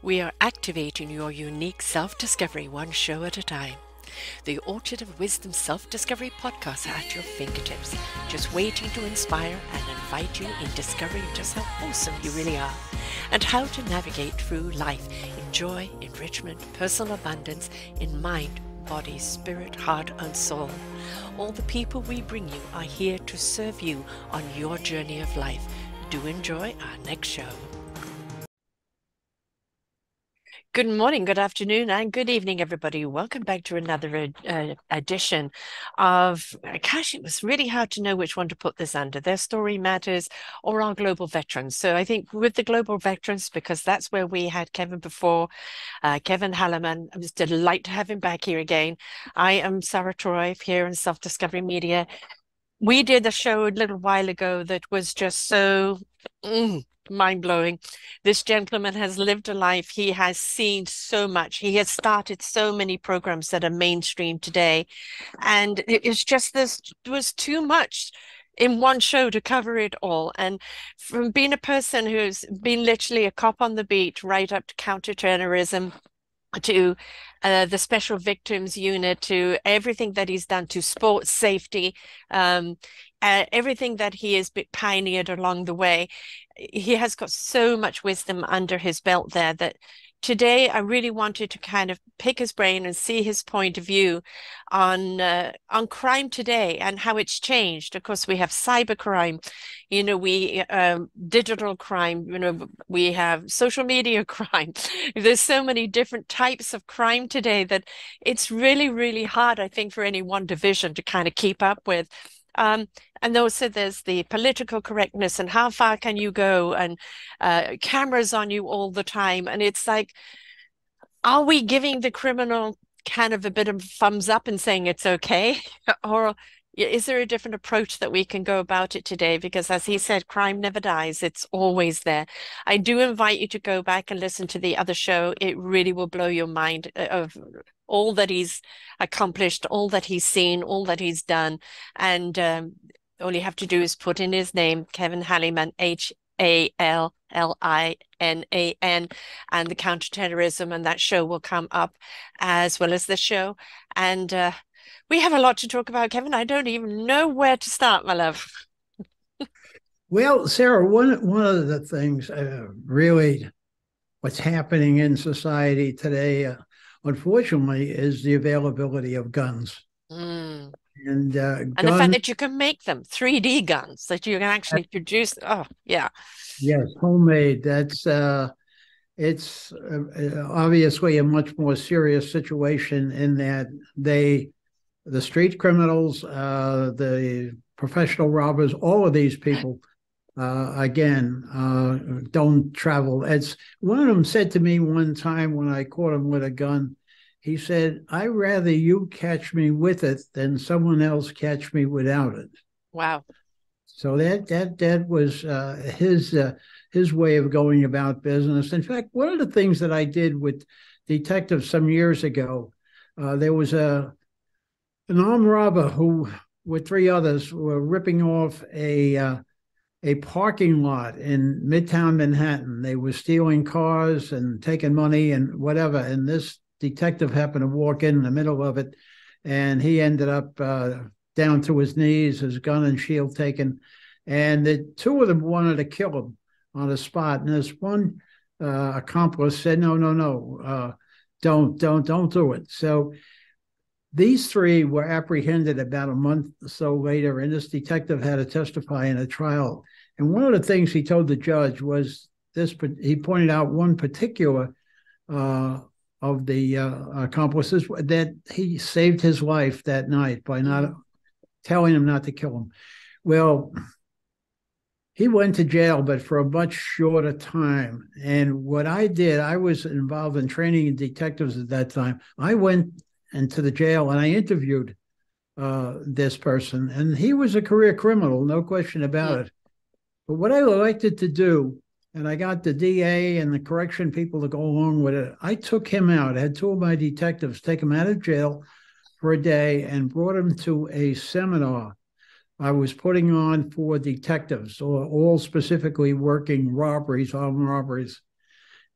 We are activating your unique self-discovery one show at a time. The Orchard of Wisdom Self-Discovery podcast at your fingertips, just waiting to inspire and invite you in discovering just how awesome you really are and how to navigate through life in joy, enrichment, personal abundance, in mind, body, spirit, heart, and soul. All the people we bring you are here to serve you on your journey of life. Do enjoy our next show. Good morning, good afternoon, and good evening, everybody. Welcome back to another edition of, gosh, it was really hard to know which one to put this under, Their Story Matters or our Global Veterans. So I think with the Global Veterans, because that's where we had Kevin before, Kevin Hallinan. I was delighted to have him back here again. I am Sarah Troy here in Self-Discovery Media. We did a show a little while ago that was just so mind-blowing. This gentleman has lived a life. He has seen so much. He has started so many programs that are mainstream today. And it's just this was too much in one show to cover it all. And from being a person who's been literally a cop on the beat right up to counterterrorism, to the Special Victims Unit, to everything that he's done, to sports safety, everything that he has pioneered along the way. He has got so much wisdom under his belt there that today I really wanted to kind of pick his brain and see his point of view on crime today and how it's changed. Of course, we have cybercrime, we digital crime, we have social media crime. There's so many different types of crime today that it's really, really hard, I think, for any one division to kind of keep up with. And also there's the political correctness and how far can you go, and cameras on you all the time. And it's like, are we giving the criminal kind of a bit of thumbs up and saying it's okay? Or is there a different approach that we can go about it today? Because as he said, crime never dies. It's always there. I do invite you to go back and listen to the other show. It really will blow your mind of all that he's accomplished, all that he's seen, all that he's done. And all you have to do is put in his name, Kevin Hallinan, Hallinan, and the counterterrorism, and that show will come up as well as this show. And we have a lot to talk about, Kevin. I don't even know where to start, my love. Well, Sarah, one of the things really what's happening in society today, unfortunately, is the availability of guns. And the fact that you can make them 3D guns, that you can actually produce. Oh, yeah. Yes, homemade. That's it's obviously a much more serious situation in that the street criminals, the professional robbers, all of these people, again, don't travel. It's one of them said to me one time when I caught him with a gun. He said, "I'd rather you catch me with it than someone else catch me without it." Wow. So that was his way of going about business. In fact, one of the things that I did with detectives some years ago, there was an armed robber who, with three others, were ripping off a parking lot in Midtown Manhattan. They were stealing cars and taking money and whatever. And this detective happened to walk in the middle of it, and he ended up down to his knees, his gun and shield taken. And the two of them wanted to kill him on the spot. And this one accomplice said, no, don't do it. So these three were apprehended about a month or so later, and this detective had to testify in a trial. And one of the things he told the judge was this, he pointed out one particular of the accomplices that he saved his life that night by not telling him not to kill him. Well, he went to jail, but for a much shorter time. And what I did, I was involved in training detectives at that time. I went into the jail and I interviewed this person, and he was a career criminal, no question about it. But what I elected to do, and I got the DA and the correction people to go along with it, I took him out. I had two of my detectives take him out of jail for a day and brought him to a seminar I was putting on for detectives, all specifically working robberies, armed robberies.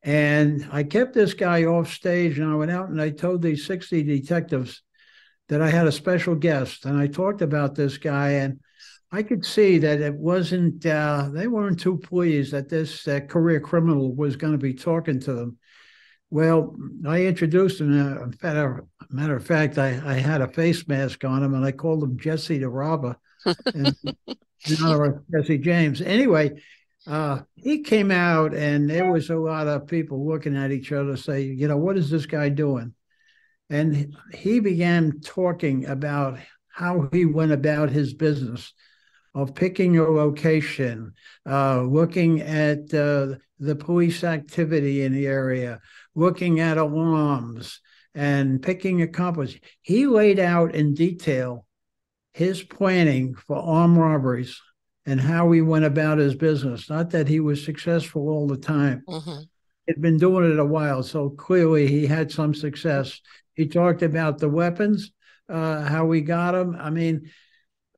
And I kept this guy off stage, and I went out and I told these 60 detectives that I had a special guest. And I talked about this guy, and I could see that it wasn't, they weren't too pleased that this career criminal was going to be talking to them. Well, I introduced him. Matter of fact, I had a face mask on him, and I called him Jesse the Robber, and in honor of Jesse James. Anyway, he came out, and there was a lot of people looking at each other, say, what is this guy doing? And he began talking about how he went about his business of picking a location, looking at the police activity in the area, looking at alarms, and picking accomplices. He laid out in detail his planning for armed robberies and how he went about his business. Not that he was successful all the time. Mm-hmm. He'd been doing it a while, so clearly he had some success. He talked about the weapons, how we got them. I mean,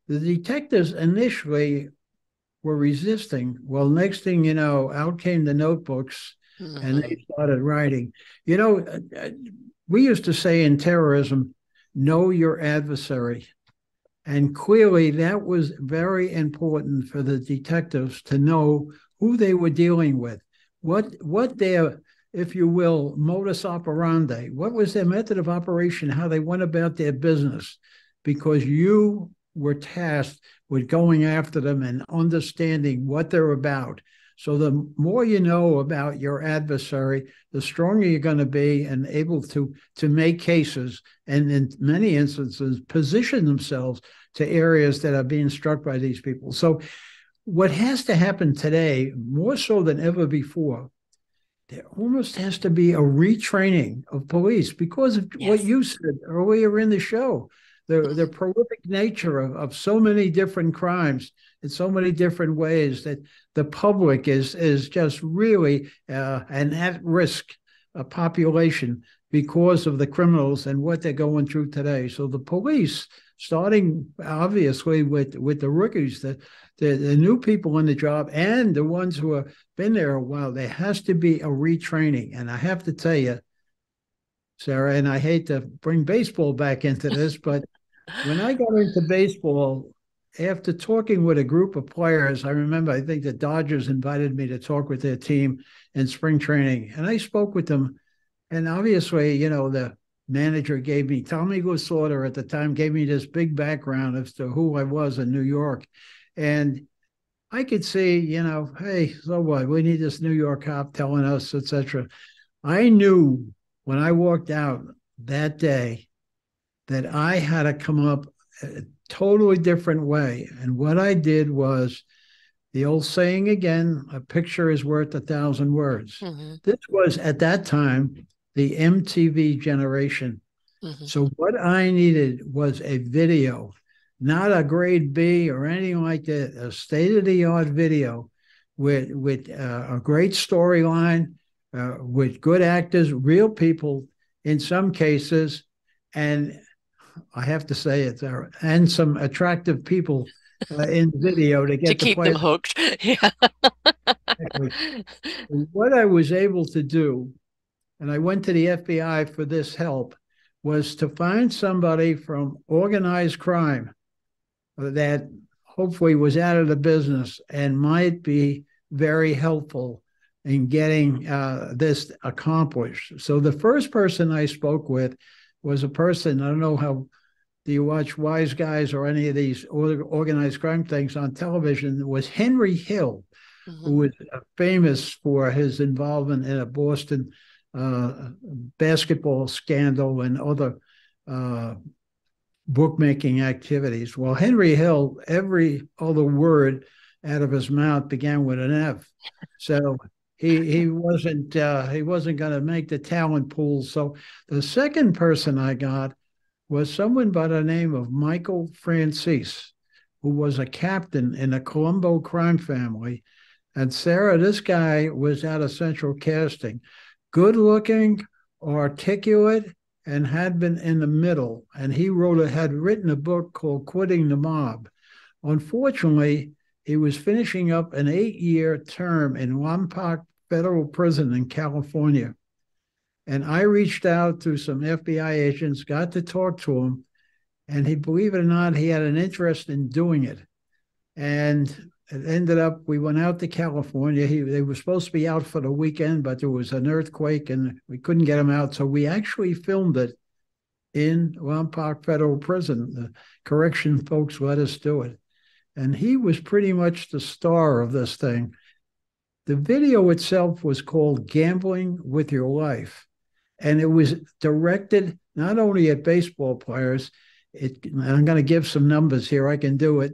the detectives initially were resisting. Well, next thing you know, out came the notebooks, and they started writing. We used to say in terrorism, know your adversary. And clearly that was very important for the detectives to know who they were dealing with, what their, if you will, modus operandi, what was their method of operation, how they went about their business, because you were tasked with going after them and understanding what they're about. So the more you know about your adversary, the stronger you're going to be and able to make cases, and in many instances position themselves to areas that are being struck by these people. So what has to happen today, more so than ever before, there almost has to be a retraining of police because of what you said earlier in the show. The prolific nature of so many different crimes in so many different ways that the public is just really an at-risk population because of the criminals and what they're going through today. So the police, starting obviously with the rookies, the new people in the job, and the ones who have been there a while, there has to be a retraining. And I have to tell you, Sarah, and I hate to bring baseball back into this, but when I got into baseball, after talking with a group of players, I remember, I think the Dodgers invited me to talk with their team in spring training. And I spoke with them. And obviously, the manager gave me, Tommy Lasorda at the time, gave me this big background as to who I was in New York. And I could see, hey, so what? We need this New York cop telling us, etc. I knew when I walked out that day that I had to come up a totally different way. And what I did was the old saying again, a picture is worth 1,000 words. Mm-hmm. This was at that time, the MTV generation. Mm-hmm. So what I needed was a video, not a grade B or anything like that, a state-of-the-art video with a great storyline, with good actors, real people in some cases, and I have to say it there, and some attractive people in video to get to keep them hooked. Yeah. What I was able to do, and I went to the FBI for this help, was to find somebody from organized crime that hopefully was out of the business and might be very helpful in getting this accomplished. So the first person I spoke with was a person, I don't know how, do you watch Wise Guys or any of these organized crime things on television, was Henry Hill, mm-hmm. who was famous for his involvement in a Boston basketball scandal and other bookmaking activities. Well, Henry Hill, every other word out of his mouth began with an F. So he wasn't going to make the talent pool. So the second person I got was someone by the name of Michael Francis, who was a captain in a Colombo crime family. And Sarah, this guy was out of Central Casting, good looking, articulate, and had been in the middle. And he had written a book called Quitting the Mob. Unfortunately, he was finishing up an 8-year term in Lompoc federal prison in California. And I reached out to some FBI agents, got to talk to him, and he, believe it or not, he had an interest in doing it. And it ended up, we went out to California. They were supposed to be out for the weekend, but there was an earthquake and we couldn't get them out. So we actually filmed it in Lompoc Federal Prison. The correction folks let us do it. And he was pretty much the star of this thing. The video itself was called Gambling with Your Life. And it was directed not only at baseball players, I'm going to give some numbers here. I can do it.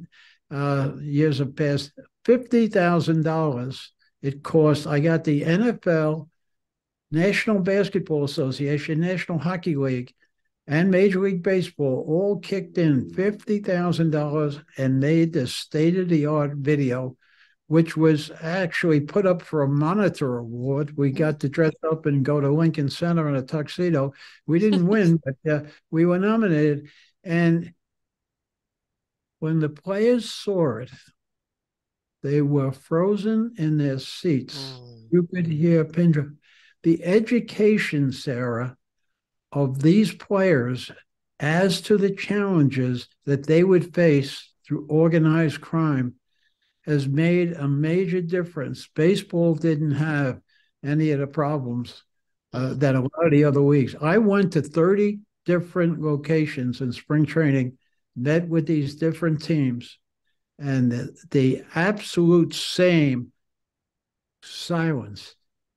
Years have passed. $50,000 it cost. I got the NFL, National Basketball Association, National Hockey League, and Major League Baseball all kicked in $50,000 and made the state-of-the-art video, which was actually put up for a Monitor Award. We got to dress up and go to Lincoln Center in a tuxedo. We didn't win, but we were nominated. And when the players saw it, they were frozen in their seats. You could hear a pin drop. The education, Sarah, of these players as to the challenges that they would face through organized crime has made a major difference. Baseball didn't have any of the problems that a lot of the other leagues. I went to 30 different locations in spring training, met with these different teams, and the absolute same silence.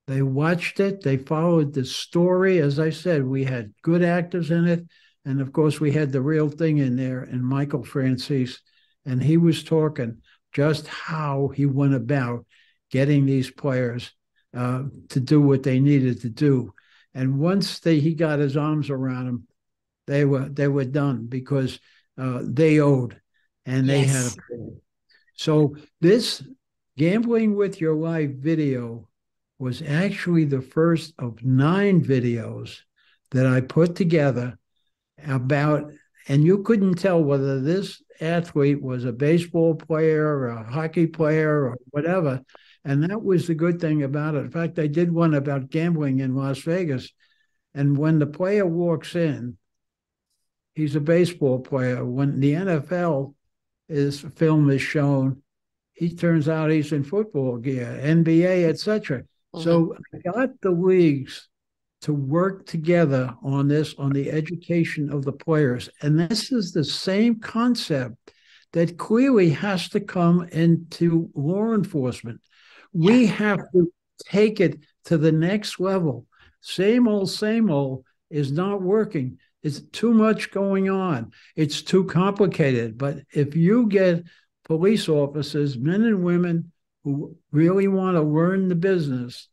They watched it. They followed the story. As I said, we had good actors in it. And of course, we had the real thing in there, and Michael Francis. And he was talking just how he went about getting these players to do what they needed to do. And once he got his arms around them, they were done because they owed and they had a pay. So this Gambling with Your Life video was actually the first of 9 videos that I put together about, and you couldn't tell whether this athlete was a baseball player or a hockey player or whatever. And that was the good thing about it. In fact, I did one about gambling in Las Vegas. And when the player walks in, he's a baseball player. When the NFL film is shown, he turns out he's in football gear, NBA, etc. So I got the leagues to work together on this, on the education of the players. And this is the same concept that clearly has to come into law enforcement. We have to take it to the next level. Same old is not working. It's too much going on. It's too complicated. But if you get police officers, men and women who really want to learn the business,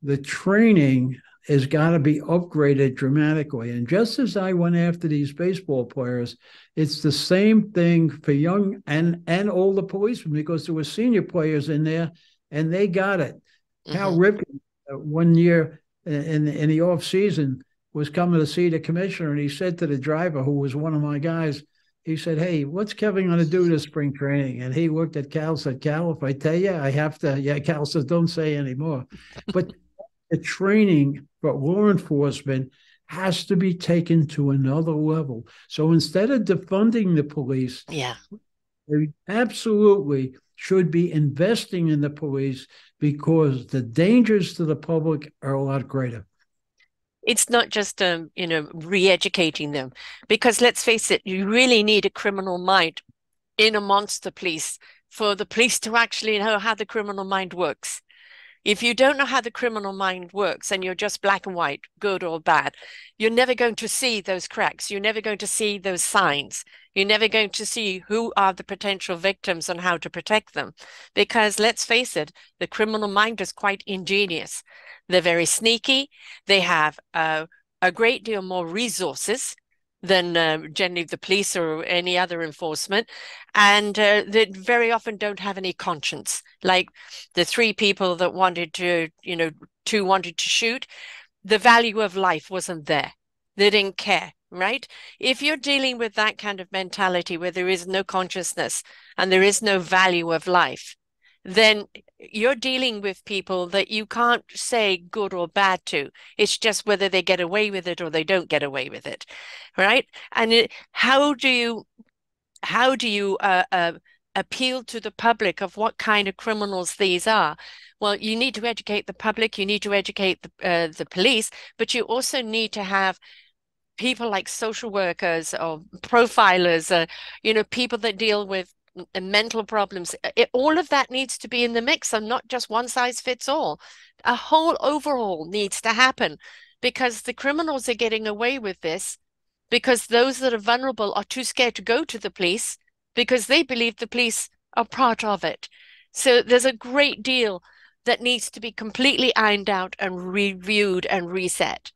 the training has got to be upgraded dramatically. And just as I went after these baseball players, it's the same thing for young and older policemen, because there were senior players in there and they got it. Hal Ripken, one year in the off season, was coming to see the commissioner, and he said to the driver, who was one of my guys, he said, "Hey, what's Kevin going to do this spring training?" And he looked at Cal, said, "Cal, if I tell you, I have to." Yeah, Cal says, "Don't say anymore." But the training for law enforcement has to be taken to another level. So instead of defunding the police, we absolutely should be investing in the police, because the dangers to the public are a lot greater. It's not just, re-educating them, because let's face it, you really need a criminal mind in amongst the police for the police to actually know how the criminal mind works. If you don't know how the criminal mind works and you're just black and white, good or bad, you're never going to see those cracks. You're never going to see those signs. You're never going to see who are the potential victims and how to protect them. Because let's face it, the criminal mind is quite ingenious. They're very sneaky. They have a great deal more resources than generally the police or any other enforcement. And they very often don't have any conscience. Like the 3 people that wanted to, 2 wanted to shoot, the value of life wasn't there. They didn't care, right? If you're dealing with that kind of mentality where there is no consciousness and there is no value of life, then you're dealing with people that you can't say good or bad to. It's just whether they get away with it or they don't get away with it, right? And how do you appeal to the public of what kind of criminals these are? Well, you need to educate the public, you need to educate the police, but you also need to have people like social workers or profilers, people that deal with mental problems. All of that needs to be in the mix and not just one size fits all. A whole overhaul needs to happen because the criminals are getting away with this because those that are vulnerable are too scared to go to the police because they believe the police are part of it. So there's a great deal that needs to be completely ironed out and reviewed and reset.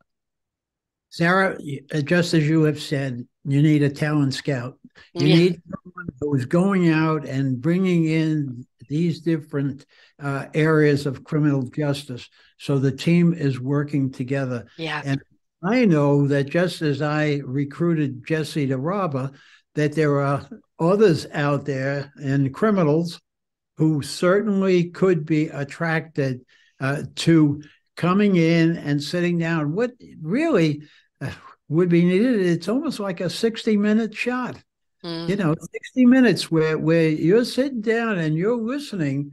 Sarah, just as you have said, you need a talent scout. You Yeah. need someone who's going out and bringing in these different areas of criminal justice so the team is working together. Yeah. And I know that just as I recruited Jesse to Robber, that there are others out there and criminals who certainly could be attracted to coming in and sitting down. What really would be needed, it's almost like a 60-minute shot. Mm. 60 minutes where you're sitting down and you're listening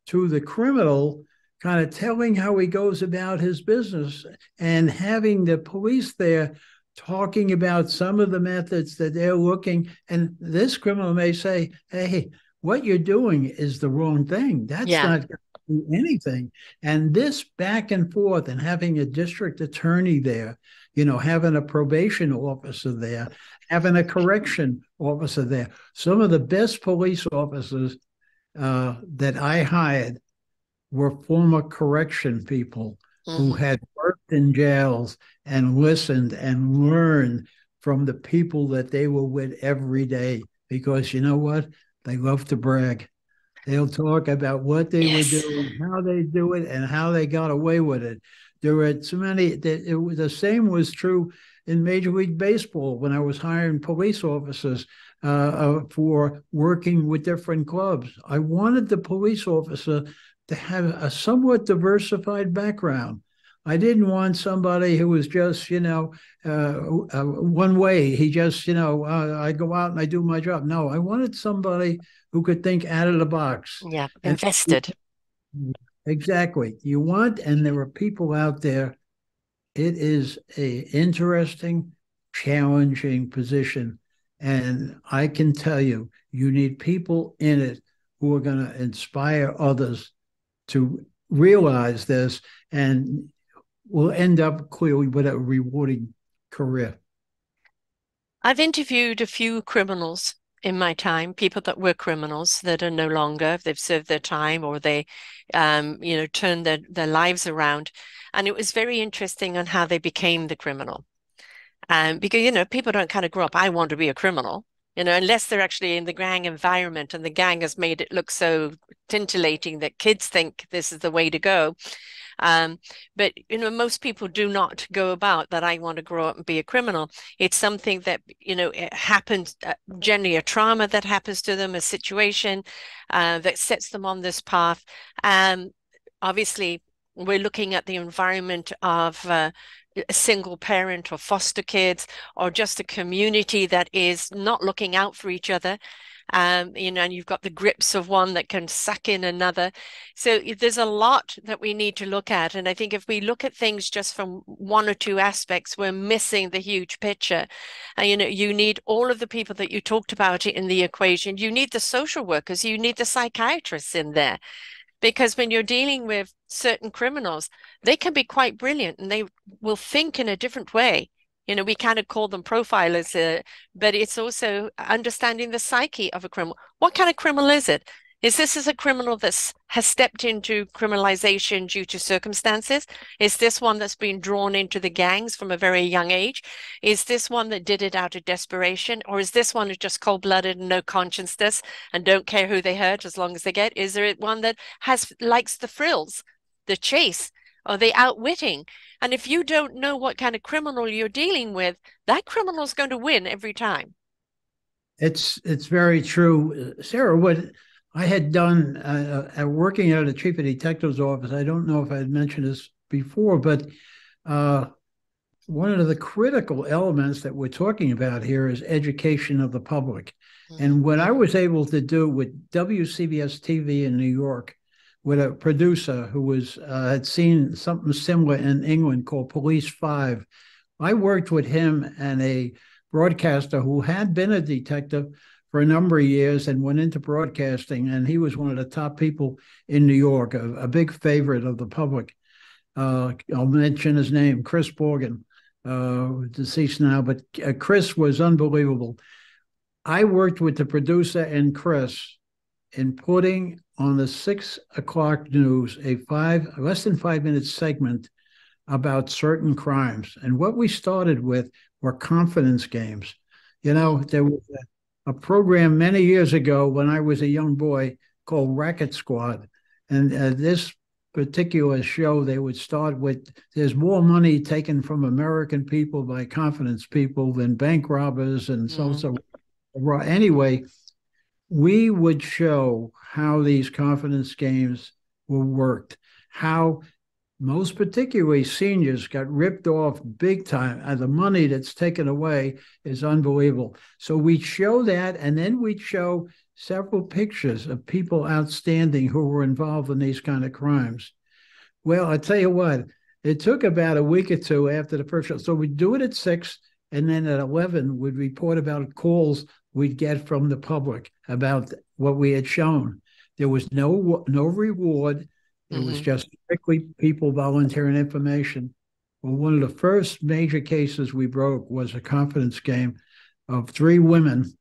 to the criminal kind of telling how he goes about his business and having the police there talking about some of the methods that they're looking. And this criminal may say, hey, what you're doing is the wrong thing. That's Yeah. not going to do anything. And this back and forth and having a district attorney there, having a probation officer there, having a correction officer there. Some of the best police officers that I hired were former correction people who Mm-hmm. had worked in jails and listened and learned from the people that they were with every day. Because you know what? They love to brag. They'll talk about what they were Yes. doing, how they do it, and how they got away with it. There were so many that the same was true in Major League Baseball when I was hiring police officers for working with different clubs. I wanted the police officer to have a somewhat diversified background. I didn't want somebody who was just, one way. He just, I go out and I do my job. No, I wanted somebody who could think out of the box. Yeah. And Invested. exactly, you want, and there are people out there. It is a interesting, challenging position, and I can tell you, you need people in it who are going to inspire others to realize this and will end up clearly with a rewarding career. I've interviewed a few criminals in my time, people that were criminals that are no longer, they've served their time or they, turned their lives around. And it was very interesting on how they became the criminal. Because, people don't kind of grow up, I want to be a criminal, unless they're actually in the gang environment and the gang has made it look so scintillating that kids think this is the way to go. But most people do not go about that. I want to grow up and be a criminal. It's something that it happens, generally a trauma that happens to them, a situation that sets them on this path. Obviously, we're looking at the environment of a single parent or foster kids or just a community that is not looking out for each other. And you've got the grips of one that can suck in another. So there's a lot that we need to look at. And I think if we look at things just from one or two aspects, we're missing the huge picture. And, you need all of the people that you talked about in the equation. You need the social workers, you need the psychiatrists in there. Because when you're dealing with certain criminals, they can be quite brilliant and they will think in a different way. We kind of call them profilers, but it's also understanding the psyche of a criminal. What kind of criminal is it? Is this a criminal that has stepped into criminalization due to circumstances? Is this one that's been drawn into the gangs from a very young age? Is this one that did it out of desperation? Or is this one who's just cold-blooded and no consciousness and don't care who they hurt as long as they get? Is there one that likes the frills, the chase, or the outwitting? And if you don't know what kind of criminal you're dealing with, that criminal is going to win every time. It's very true, Sarah. What I had done working at a chief of detective's office. I don't know if I had mentioned this before, but uh, one of the critical elements that we're talking about here is education of the public. Mm. And what I was able to do with WCBS TV in New York, with a producer who was had seen something similar in England called Police 5. I worked with him and a broadcaster who had been a detective for a number of years and went into broadcasting. And he was one of the top people in New York, a big favorite of the public. I'll mention his name, Chris Borgen, deceased now, but Chris was unbelievable. I worked with the producer and Chris in putting on the 6 o'clock news a less than 5 minute segment about certain crimes. And what we started with were confidence games. You know, there was a program many years ago when I was a young boy called Racket Squad. And this particular show, they would start with there's more money taken from American people by confidence people than bank robbers and so. Anyway, we would show how these confidence games were worked, how most particularly seniors got ripped off big time. And the money that's taken away is unbelievable. So we'd show that, and then we'd show several pictures of people outstanding who were involved in these kind of crimes. Well, I tell you what, it took about a week or two after the first show. So we'd do it at 6, and then at 11, we'd report about calls we'd get from the public about what we had shown. There was no reward. It was just strictly people volunteering information. Well, one of the first major cases we broke was a confidence game of 3 women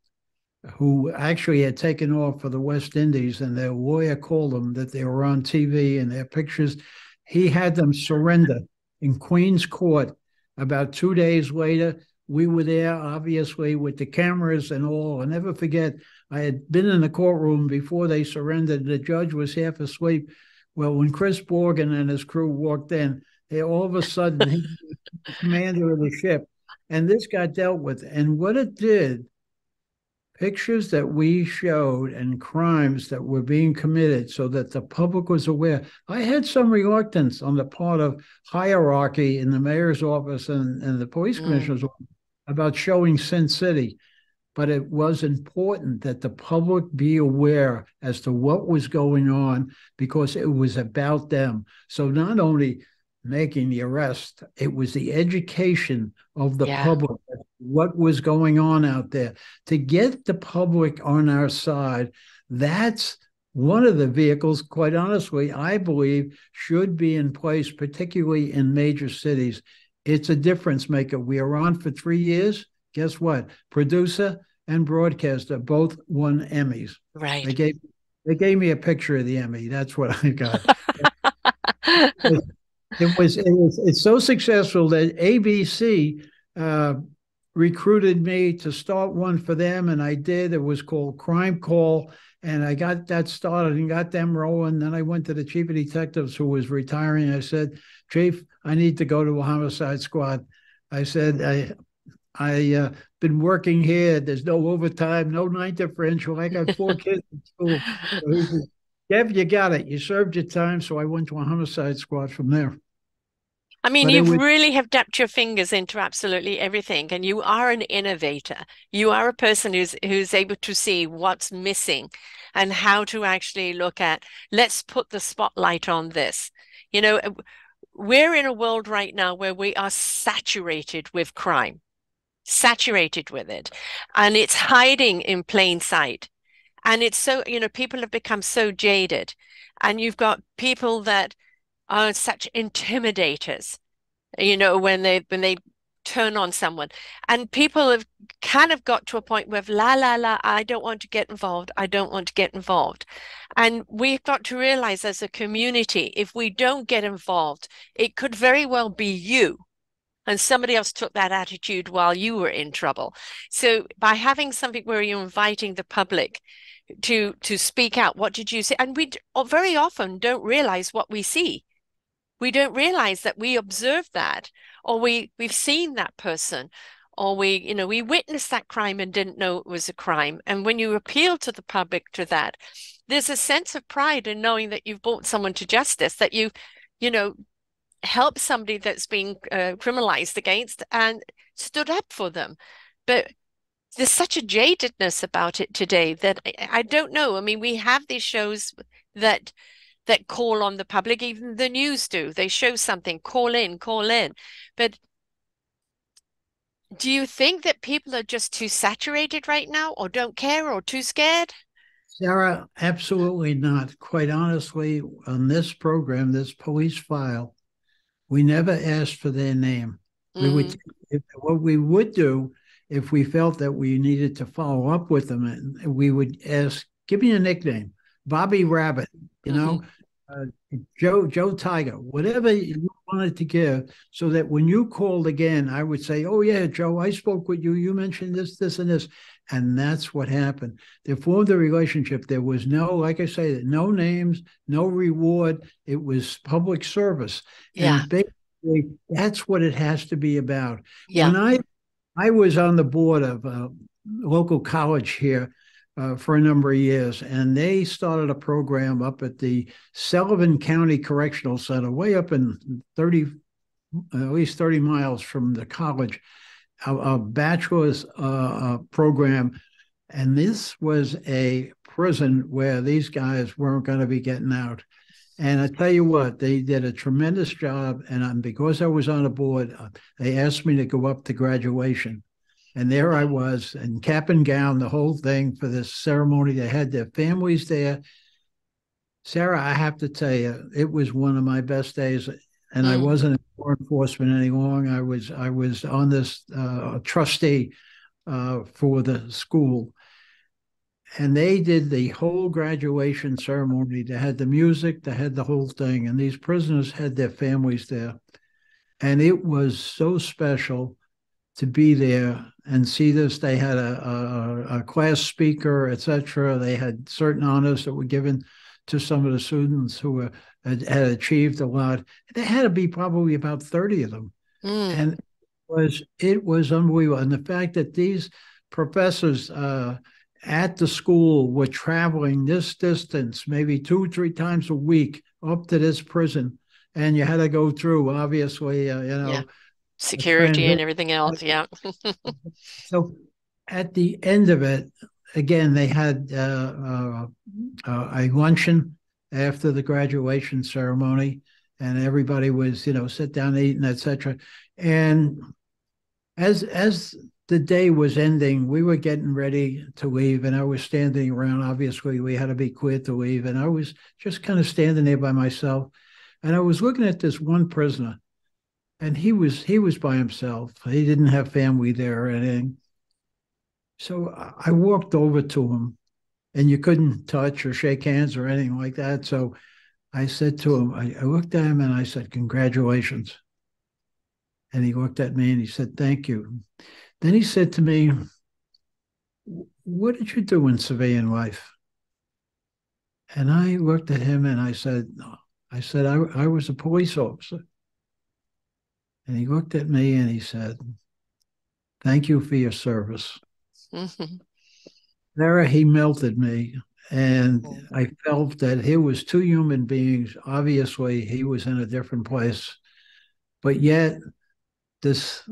who actually had taken off for the West Indies, and their lawyer called them that they were on TV and their pictures. He had them surrender in Queen's Court. About 2 days later, we were there, obviously, with the cameras and all. I'll never forget, I had been in the courtroom before they surrendered. The judge was half asleep. Well, when Chris Borgen and his crew walked in, all of a sudden, he was the commander of the ship. And this got dealt with. And what it did, pictures that we showed and crimes that were being committed so that the public was aware. I had some reluctance on the part of hierarchy in the mayor's office and the police commissioner's office about showing Sin City. But it was important that the public be aware as to what was going on because it was about them. So not only making the arrest, it was the education of the public, what was going on out there. To get the public on our side, that's one of the vehicles, quite honestly, I believe should be in place, particularly in major cities. It's a difference maker. We are on for 3 years. Guess what? Producer and broadcaster both won Emmys. Right. They gave me a picture of the Emmy. That's what I got. It's so successful that ABC recruited me to start one for them, and I did. It was called Crime Call, and I got that started and got them rolling. Then I went to the chief of detectives who was retiring. I said, Chief, I need to go to a homicide squad. I said, I been working here. There's no overtime, no night differential. I got 4 kids in school. So he said, Kev, you got it. You served your time. So I went to a homicide squad from there. I mean, you really have dipped your fingers into absolutely everything, and you are an innovator. You are a person who's able to see what's missing and how to actually look at, let's put the spotlight on this. You know, we're in a world right now where we are saturated with crime, saturated with it, and it's hiding in plain sight. And it's so, you know, people have become so jaded, and you've got people that are such intimidators, you know, when they turn on someone, and people have kind of got to a point where I don't want to get involved. I don't want to get involved. And we've got to realize as a community, if we don't get involved, it could very well be you. And somebody else took that attitude while you were in trouble. So by having something where you're inviting the public to speak out, what did you see? And we very often don't realize what we see. We don't realize that we observed that, or we've seen that person, or we witnessed that crime and didn't know it was a crime. And when you appeal to the public to that, there's a sense of pride in knowing that you've brought someone to justice, that you know, helped somebody that's been criminalized against and stood up for them. But there's such a jadedness about it today that I don't know. I mean, we have these shows that call on the public, even the news do. They show something, call in, call in. But do you think that people are just too saturated right now, or don't care, or too scared? Sarah, absolutely not. Quite honestly, on this program, this police file, we never asked for their name. We would, Mm, what we would do if we felt that we needed to follow up with them, and we would ask, give me a nickname, Bobby Rabbit, you hmm know, uh, Joe Tiger, whatever you wanted to give, so that when you called again, I would say, oh yeah, Joe, I spoke with you. You mentioned this, this, and this. And that's what happened. They formed a relationship. There was no, like I say, no names, no reward. It was public service. Yeah, And basically, that's what it has to be about. yeah. When I was on the board of a local college here for a number of years, and they started a program up at the Sullivan County Correctional Center, way up in 30, at least 30 miles from the college, a bachelor's program. And this was a prison where these guys weren't going to be getting out. And I tell you what, they did a tremendous job. And because I was on the board, they asked me to go up to graduation. And there I was in cap and gown, the whole thing for this ceremony. They had their families there. Sarah, I have to tell you, it was one of my best days. And I Mm, wasn't in law enforcement any longer. I was on this trustee for the school, and they did the whole graduation ceremony. They had the music, they had the whole thing, and these prisoners had their families there, and it was so special to be there and see this. They had a class speaker, etc. They had certain honors that were given to some of the students who had achieved a lot. There had to be probably about 30 of them, mm, and it was unbelievable. And the fact that these professors at the school were traveling this distance, maybe 2 3 times a week, up to this prison, and you had to go through, obviously, yeah. a Security and transition. everything else. Yeah. So at the end of it, again, they had a luncheon after the graduation ceremony, and everybody was, sit down eating, etc. And as the day was ending, we were getting ready to leave, and I was standing around. Obviously, we had to be clear to leave, and I was just kind of standing there by myself, and I was looking at this one prisoner, and he was by himself. He didn't have family there or anything. So I walked over to him, and you couldn't touch or shake hands or anything like that. So I said to him, I looked at him and I said, congratulations. And he looked at me and he said, thank you. Then he said to me, what did you do in civilian life? And I looked at him and I was a police officer. And he looked at me and he said, thank you for your service. Hmm. There he melted me. And Mm, I felt that he was two human beings. Obviously, he was in a different place, but yet this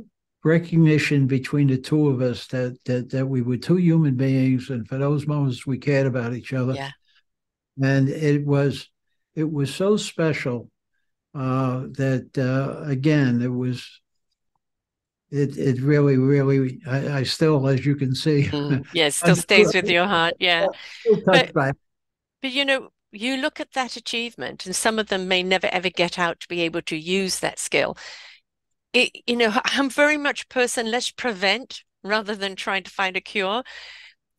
recognition between the two of us that we were two human beings, and for those moments we cared about each other. yeah. And it was so special that again it really I still, as you can see, Mm, yeah, it still I'm stays with your heart. Yeah. still But touched by it. you look at that achievement, and some of them may never ever get out to be able to use that skill. I'm very much a person, let's prevent rather than trying to find a cure.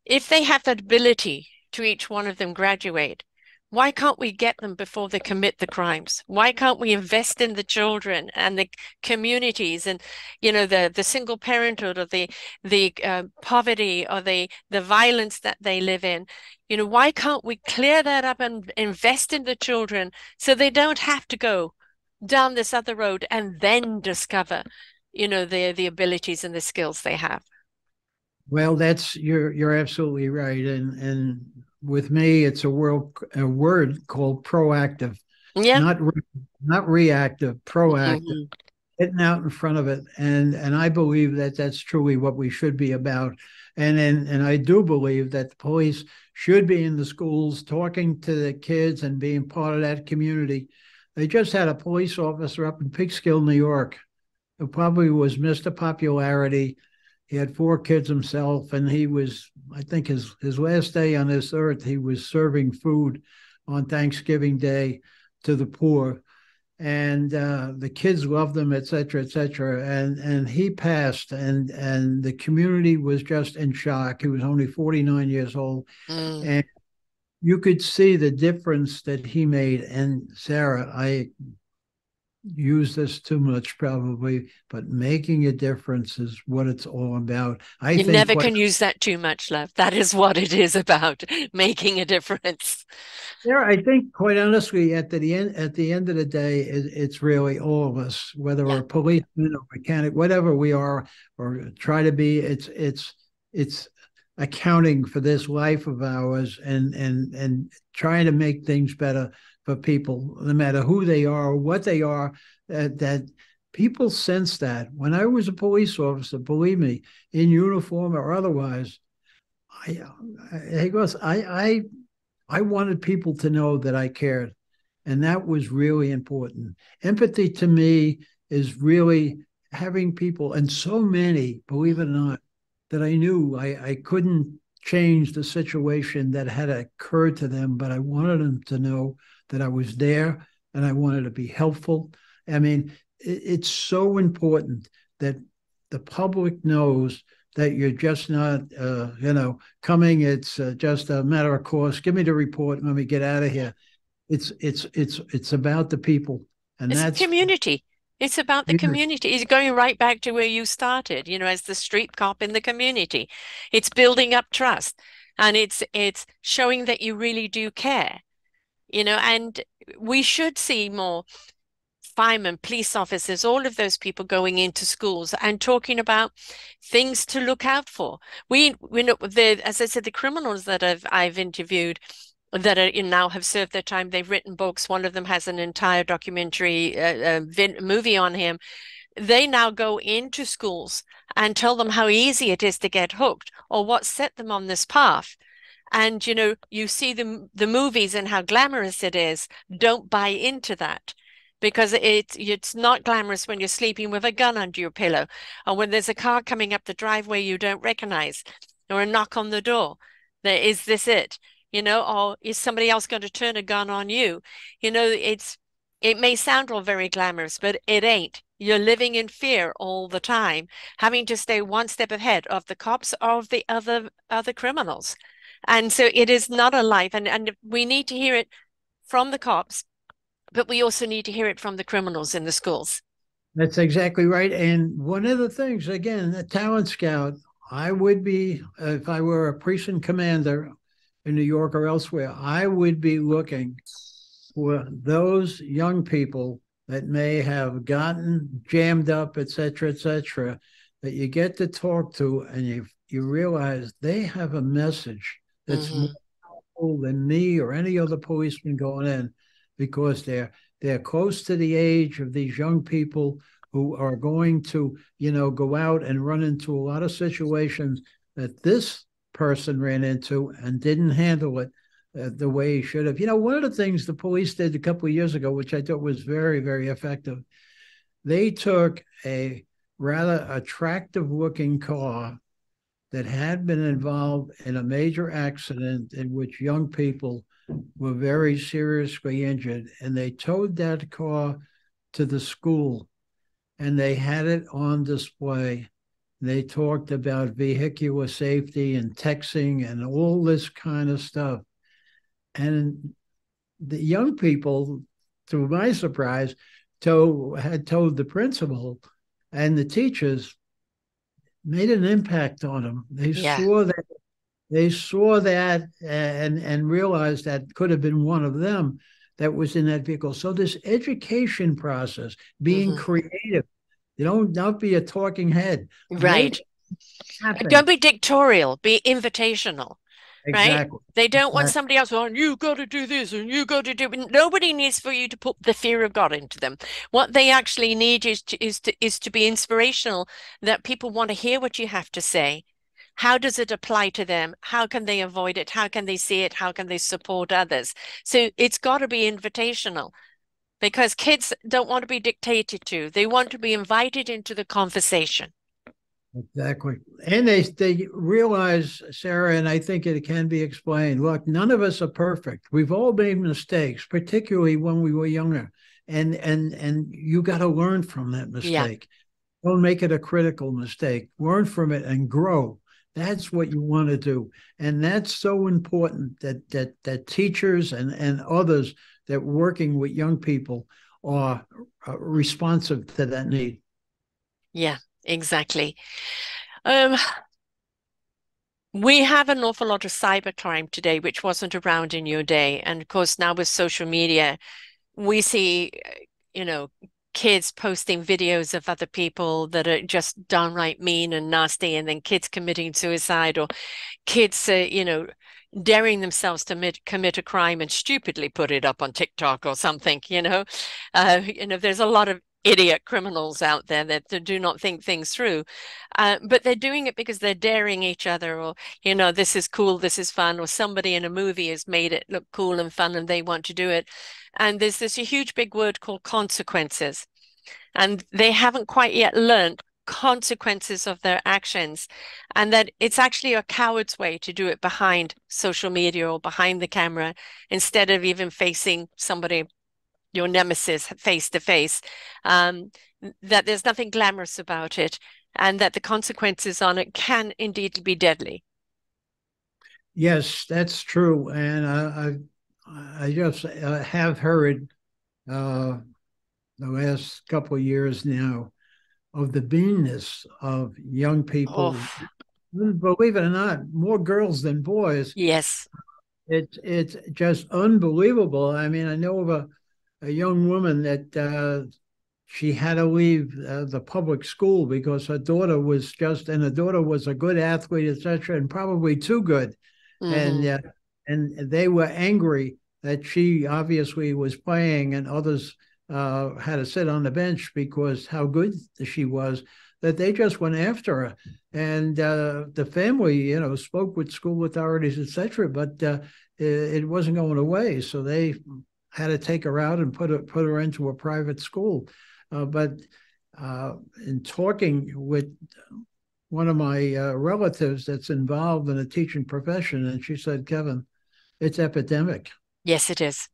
If they have that ability to each one of them graduate, why can't we get them before they commit the crimes? Why can't we invest in the children and the communities and the single parenthood or the poverty or the violence that they live in? Why can't we clear that up and invest in the children so they don't have to go down this other road and then discover, the abilities and the skills they have? Well, you're absolutely right, and with me, it's a word called proactive, Yeah. not not reactive, proactive, Hmm. getting out in front of it. And I believe that that's truly what we should be about. And I do believe that the police should be in the schools talking to the kids and being part of that community. They just had a police officer up in Peekskill, New York, who probably was Mr. Popularity. He had four kids himself, and he was, I think, his last day on this earth, he was serving food on Thanksgiving Day to the poor, and the kids loved him, et cetera, et cetera. And he passed, and the community was just in shock. He was only 49 years old, Mm. and you could see the difference that he made. And Sarah, I use this too much probably, but making a difference is what it's all about. I You think never quite can use that too much, love. That is what it is about, making a difference. Yeah, I think quite honestly, at the end of the day, it's really all of us, whether Yeah. we're policemen or mechanic, whatever we are, or try to be. It's accounting for this life of ours and trying to make things better for people, no matter who they are or what they are. That people sense that. When I was a police officer, believe me, in uniform or otherwise, I, he goes, I wanted people to know that I cared. And that was really important. Empathy to me is really having people, and so many, believe it or not, that I knew I couldn't change the situation that had occurred to them, but I wanted them to know that I was there and I wanted to be helpful. I mean, it's so important that the public knows that you're just not, coming. It's just a matter of course. Give me the report and let me get out of here. It's about the people, and It's a that's community. It's about the community. It's going right back to where you started, as the street cop in the community. It's building up trust and it's showing that you really do care, and we should see more firemen, police officers, all of those people going into schools and talking about things to look out for. We know as I said, the criminals that I've interviewed that are now have served their time. They've written books. One of them has an entire documentary movie on him. They now go into schools and tell them how easy it is to get hooked or what set them on this path. And you see the movies and how glamorous it is. Don't buy into that because it's not glamorous when you're sleeping with a gun under your pillow or when there's a car coming up the driveway you don't recognize or a knock on the door. Is this it? Or is somebody else going to turn a gun on you? It may sound all very glamorous, but it ain't. You're living in fear all the time, having to stay one step ahead of the cops or of the other criminals. And so it is not a life, and we need to hear it from the cops, but we also need to hear it from the criminals in the schools. That's exactly right. And one of the things, again, a talent scout, I would be, if I were a precinct commander in New York or elsewhere, I would be looking for those young people that may have gotten jammed up, et cetera, that you get to talk to and you realize they have a message that's more Hmm. powerful than me or any other policeman going in because they're close to the age of these young people who are going to, go out and run into a lot of situations that this person ran into and didn't handle it the way he should have. One of the things the police did a couple of years ago, which I thought was very, very effective, they took a rather attractive looking car that had been involved in a major accident in which young people were very seriously injured, and they towed that car to the school and they had it on display. They talked about vehicular safety and texting and all this kind of stuff. And the young people, to my surprise, had told the principal and the teachers, made an impact on them. Yeah. They saw that and realized that could have been one of them that was in that vehicle. So this education process, being Hmm. creative, don't be a talking head. Make Right. it happen. Don't be dictatorial, be invitational. right? Exactly. They don't want Exactly. somebody else going, you got to do this and you got to do it. Nobody needs for you to put the fear of God into them. What they actually need is to be inspirational, that people want to hear what you have to say. How does it apply to them? How can they avoid it? How can they see it? How can they support others? So it's got to be invitational, because kids don't want to be dictated to. They want to be invited into the conversation. Exactly. And they realize, Sarah, and I think it can be explained. Look, none of us are perfect. We've all made mistakes, particularly when we were younger. And you got to learn from that Yeah. mistake. Don't make it a critical mistake. Learn from it and grow. That's what you want to do. And that's so important that teachers and others that working with young people are responsive to that need. Yeah, exactly. Um, we have an awful lot of cybercrime today, which wasn't around in your day. And of course, now with social media, we see, you know, kids posting videos of other people that are just downright mean and nasty, and then kids committing suicide, or kids, daring themselves to commit a crime and stupidly put it up on TikTok or something, there's a lot of idiot criminals out there that do not think things through. But they're doing it because they're daring each other, or, this is cool, this is fun, or somebody in a movie has made it look cool and fun and they want to do it. And there's this a huge big word called consequences. And they haven't quite yet learned consequences of their actions, and that it's actually a coward's way to do it behind social media or behind the camera, instead of even facing somebody, your nemesis, face to face. That there's nothing glamorous about it, and that the consequences on it can indeed be deadly. Yes, that's true. And I just have heard uh, the last couple of years now of the meanness of young Oh, people. Believe it or not, more girls than boys. yes. It's just unbelievable. I mean, I know of a young woman that she had to leave the public school because her daughter was a good athlete, etc., and probably too good, and Hmm. they were angry that she obviously was playing and others had to sit on the bench because how good she was, that they just went after her. And the family, spoke with school authorities, etc., but it wasn't going away. So they had to take her out and put her into a private school. But in talking with one of my relatives that's involved in the teaching profession, and she said, Kevin, it's epidemic. Yes, it is.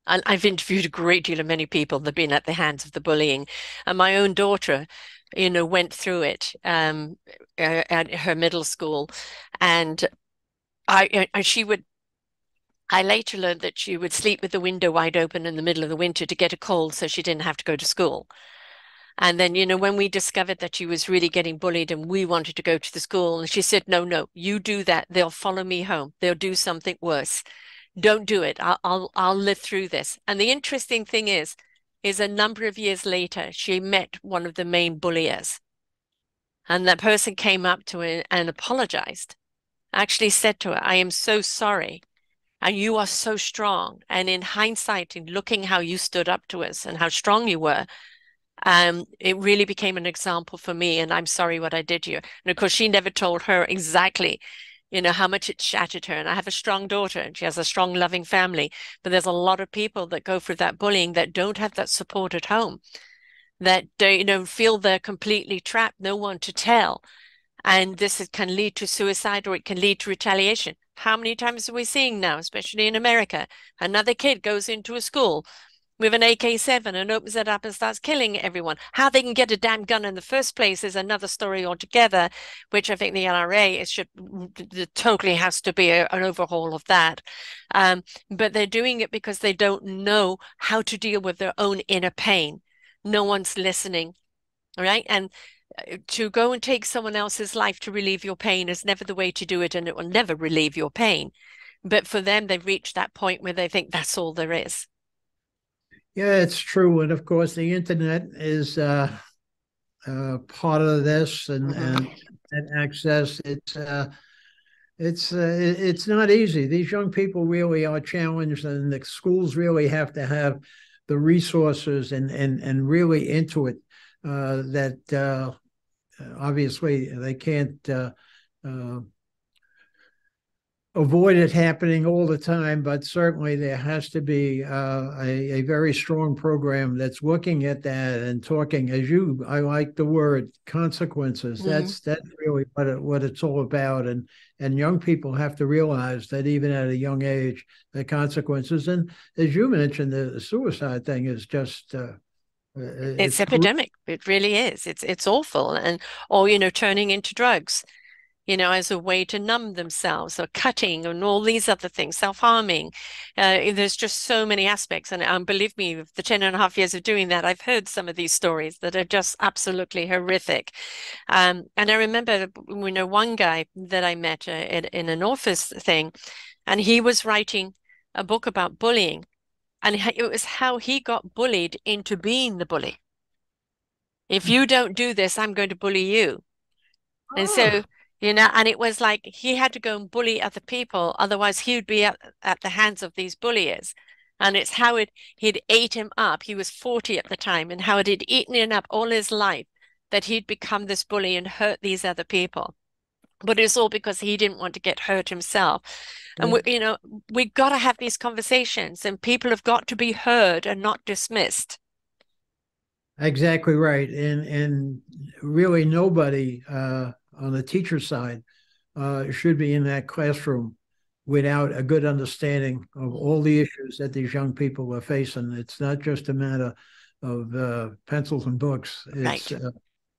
And I've interviewed a great deal of many people that have been at the hands of the bullying. And my own daughter, went through it at her middle school. And I later learned that she would sleep with the window wide open in the middle of the winter to get a cold so she didn't have to go to school. And then, when we discovered that she was really getting bullied and we wanted to go to the school, and she said, no, no, you do that. They'll follow me home. They'll do something worse. Don't do it. I'll live through this. And the interesting thing is a number of years later, she met one of the main bulliers. And that person came up to her and apologized, actually said to her, I am so sorry. And you are so strong. And in hindsight, in looking how you stood up to us and how strong you were, it really became an example for me. And I'm sorry what I did to you. And of course, she never told her exactly, how much it shattered her. And I have a strong daughter and she has a strong, loving family. But there's a lot of people that go through that bullying that don't have that support at home, that, feel they're completely trapped, no one to tell. And can lead to suicide, or it can lead to retaliation. How many times are we seeing now, especially in America? Another kid goes into a school with an AK-7 and opens it up and starts killing everyone. How they can get a damn gun in the first place is another story altogether, which I think the NRA totally has to be an overhaul of that. But they're doing it because they don't know how to deal with their own inner pain. No one's listening, right? And to go and take someone else's life to relieve your pain is never the way to do it, and it will never relieve your pain. But for them, they've reached that point where they think that's all there is. Yeah, it's true. And of course, the internet is part of this, and Mhm. that access. It's not easy. These young people really are challenged, and the schools really have to have the resources and really into it. That obviously they can't uh, avoid it happening all the time, but certainly there has to be a very strong program that's looking at that and talking. I like the word consequences. Mm-hmm. That's really what it's all about, and young people have to realize that even at a young age, the consequences. And as you mentioned, the suicide thing is just It's it's epidemic. It really is. It's awful. And or, turning into drugs, as a way to numb themselves, or cutting and all these other things, self-harming. There's just so many aspects. And believe me, with the 10 and a half years of doing that, I've heard some of these stories that are just absolutely horrific. And I remember, one guy that I met in an office thing, and he was writing a book about bullying. And it was how he got bullied into being the bully. If you don't do this, I'm going to bully you. And so, oh, and it was like he had to go and bully other people, otherwise he would be at the hands of these bulliers. And it's how he'd ate him up. He was 40 at the time, and how it had eaten him up all his life that he'd become this bully and hurt these other people. But it's all because he didn't want to get hurt himself. And yeah. we've got to have these conversations, and people have got to be heard and not dismissed. Exactly right, and really nobody on the teacher side should be in that classroom without a good understanding of all the issues that these young people are facing. It's not just a matter of pencils and books. It's Right.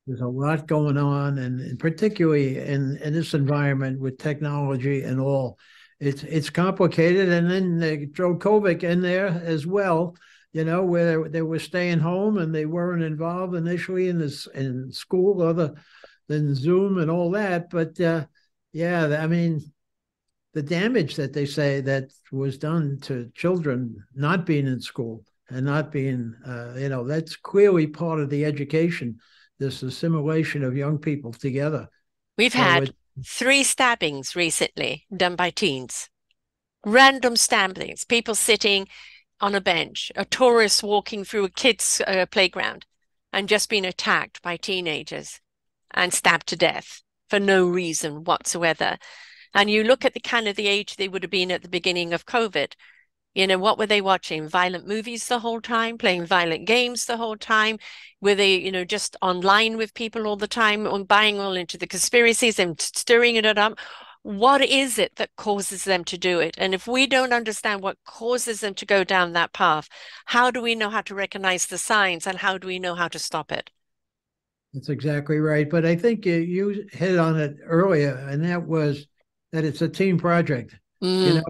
there's a lot going on, and particularly in this environment with technology and all, it's complicated. And then they throw COVID in there as well, where they were staying home and they weren't involved initially in school other than Zoom and all that. But yeah, I mean, the damage that they say that was done to children not being in school and not being, that's clearly part of the education, this assimilation of young people together. We've So had 3 stabbings recently done by teens. Random stabbings, people sitting on a bench, a tourist walking through a kid's playground and just being attacked by teenagers and stabbed to death for no reason whatsoever. And you look at the kind of the age they would have been at the beginning of COVID. What were they watching? Violent movies the whole time, playing violent games the whole time? Were they, just online with people all the time, and buying all into the conspiracies and stirring it up? What is it that causes them to do it? And if we don't understand what causes them to go down that path, how do we know how to recognize the signs, and how do we know how to stop it? that's exactly right. But I think you hit on it earlier, and that was that it's a team project. You know,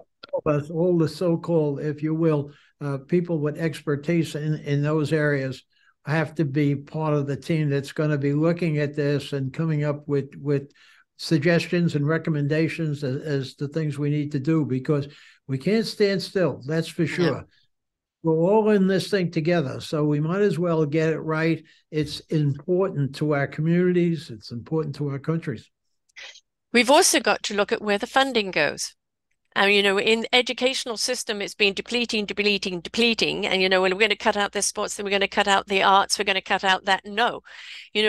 Mm, all the so-called, if you will, people with expertise in those areas have to be part of the team that's going to be looking at this and coming up with suggestions and recommendations as the things we need to do, because we can't stand still. That's for no. sure. We're all in this thing together, so we might as well get it right. It's important to our communities. It's important to our countries. We've also got to look at where the funding goes. In the educational system, it's been depleting, depleting, depleting. And, we're going to cut out the sports, then we're going to cut out the arts, we're going to cut out that. No.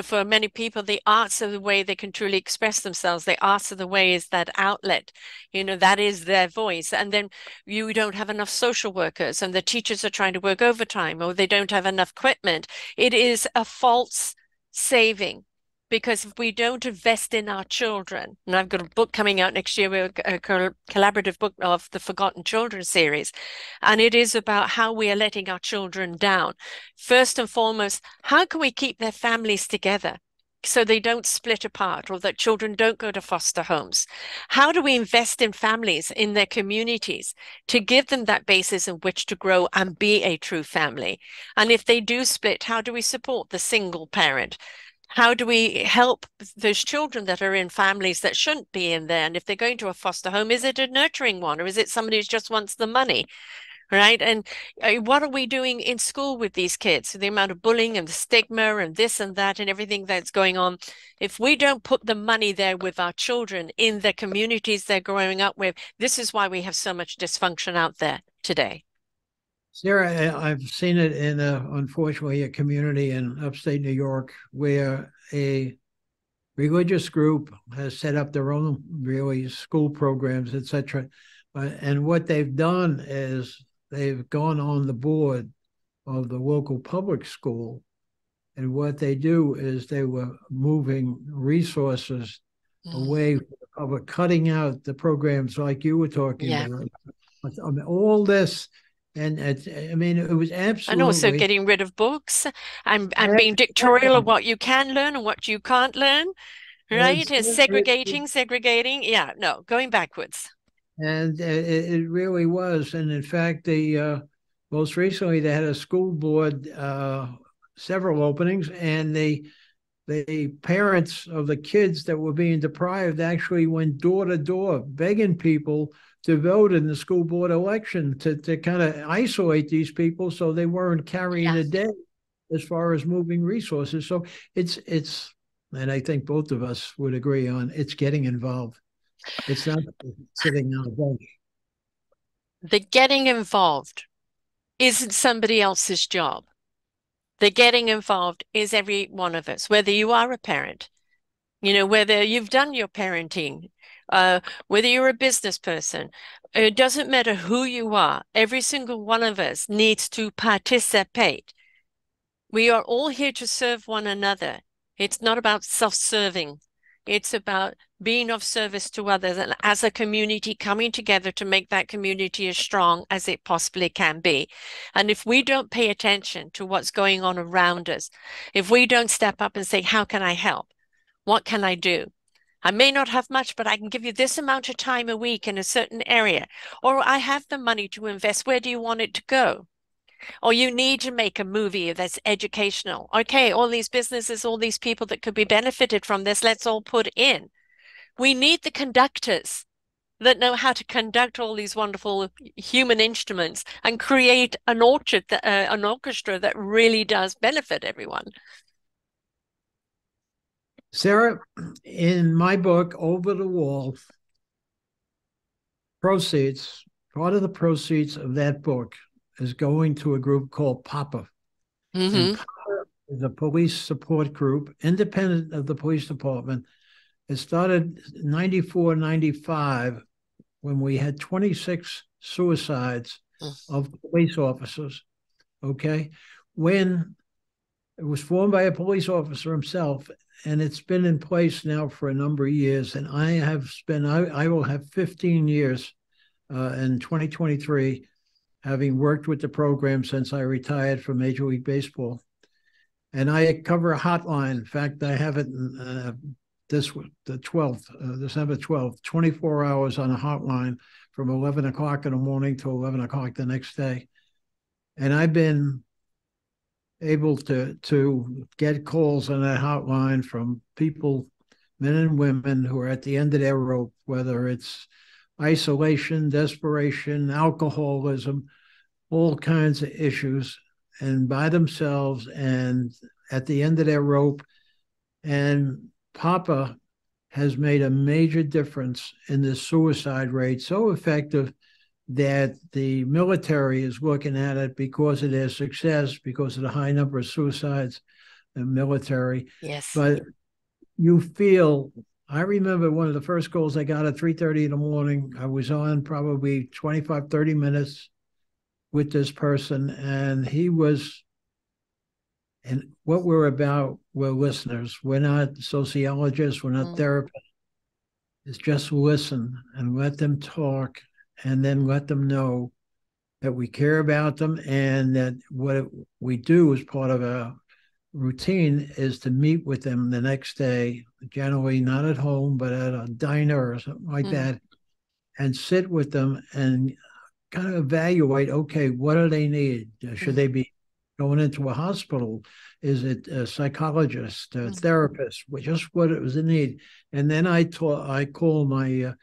For many people, the arts are the way they can truly express themselves. The arts are the way is that outlet. That is their voice. And then you don't have enough social workers, and the teachers are trying to work overtime, or they don't have enough equipment. It is a false saving. Because if we don't invest in our children, and I've got a book coming out next year, a collaborative book of the Forgotten Children series, and it is about how we are letting our children down. First and foremost, how can we keep their families together so they don't split apart, or that children don't go to foster homes? How do we invest in families, in their communities, to give them that basis in which to grow and be a true family? And if they do split, how do we support the single parent? How do we help those children that are in families that shouldn't be in there? And if they're going to a foster home, is it a nurturing one, or is it somebody who just wants the money? right? And what are we doing in school with these kids? The amount of bullying and the stigma and this and that and everything that's going on. If we don't put the money there with our children in the communities they're growing up with, this is why we have so much dysfunction out there today. Sarah, I've seen it in, unfortunately, a community in upstate New York where a religious group has set up their own really school programs, etc. And what they've done is they've gone on the board of the local public school. And what they do is they were moving resources away from the public, cutting out the programs like you were talking about. I mean, all this, and I mean, it was absolutely. And also getting rid of books and being dictatorial of what you can learn and what you can't learn, right? It's segregating. Yeah, no, going backwards. And it really was. And in fact, most recently they had a school board, several openings, and the parents of the kids that were being deprived actually went door to door begging people to vote in the school board election to kind of isolate these people so they weren't carrying the day as far as moving resources. So it's and I think both of us would agree on, it's getting involved. It's not sitting on a bench. The getting involved isn't somebody else's job. The getting involved is every one of us, whether you are a parent, whether you've done your parenting, whether you're a business person. It doesn't matter who you are. Every single one of us needs to participate. We are all here to serve one another. It's not about self-serving. It's about being of service to others and as a community coming together to make that community as strong as it possibly can be. And if we don't pay attention to what's going on around us, if we don't step up and say, how can I help? What can I do? I may not have much, but I can give you this amount of time a week in a certain area, or I have the money to invest. Where do you want it to go? Or you need to make a movie that's educational. Okay, all these businesses, all these people that could be benefited from this, let's all put in. We need the conductors that know how to conduct all these wonderful human instruments and create an orchestra that really does benefit everyone. Sarah, in my book, Over the Wall, part of the proceeds of that book is going to a group called PAPA. And PAPA is a police support group, independent of the police department. It started 94, 95, when we had 26 suicides of police officers, okay? When it was formed by a police officer himself, and it's been in place now for a number of years. And I will have 15 years in 2023, having worked with the program since I retired from Major League Baseball. And I cover a hotline. In fact, I have it the 12th, December 12th, 24 hours on a hotline from 11 o'clock in the morning to 11 o'clock the next day. And I've been able to get calls on that hotline from people, men and women, who are at the end of their rope, whether it's isolation, desperation, alcoholism, all kinds of issues, and by themselves and at the end of their rope. And PAPA has made a major difference in the suicide rate, so effective that the military is looking at it because of their success, because of the high number of suicides in the military. Yes. But I remember one of the first calls I got at 3:30 in the morning. I was on probably 25, 30 minutes with this person, and what we're about, we're listeners. We're not sociologists, we're not therapists. It's just listen and let them talk, and then let them know that we care about them, and that what we do as part of a routine is to meet with them the next day, generally not at home, but at a diner or something like that, and sit with them and kind of evaluate, okay, what do they need? Should they be going into a hospital? Is it a psychologist, a therapist? Just what it was a need. And then I call my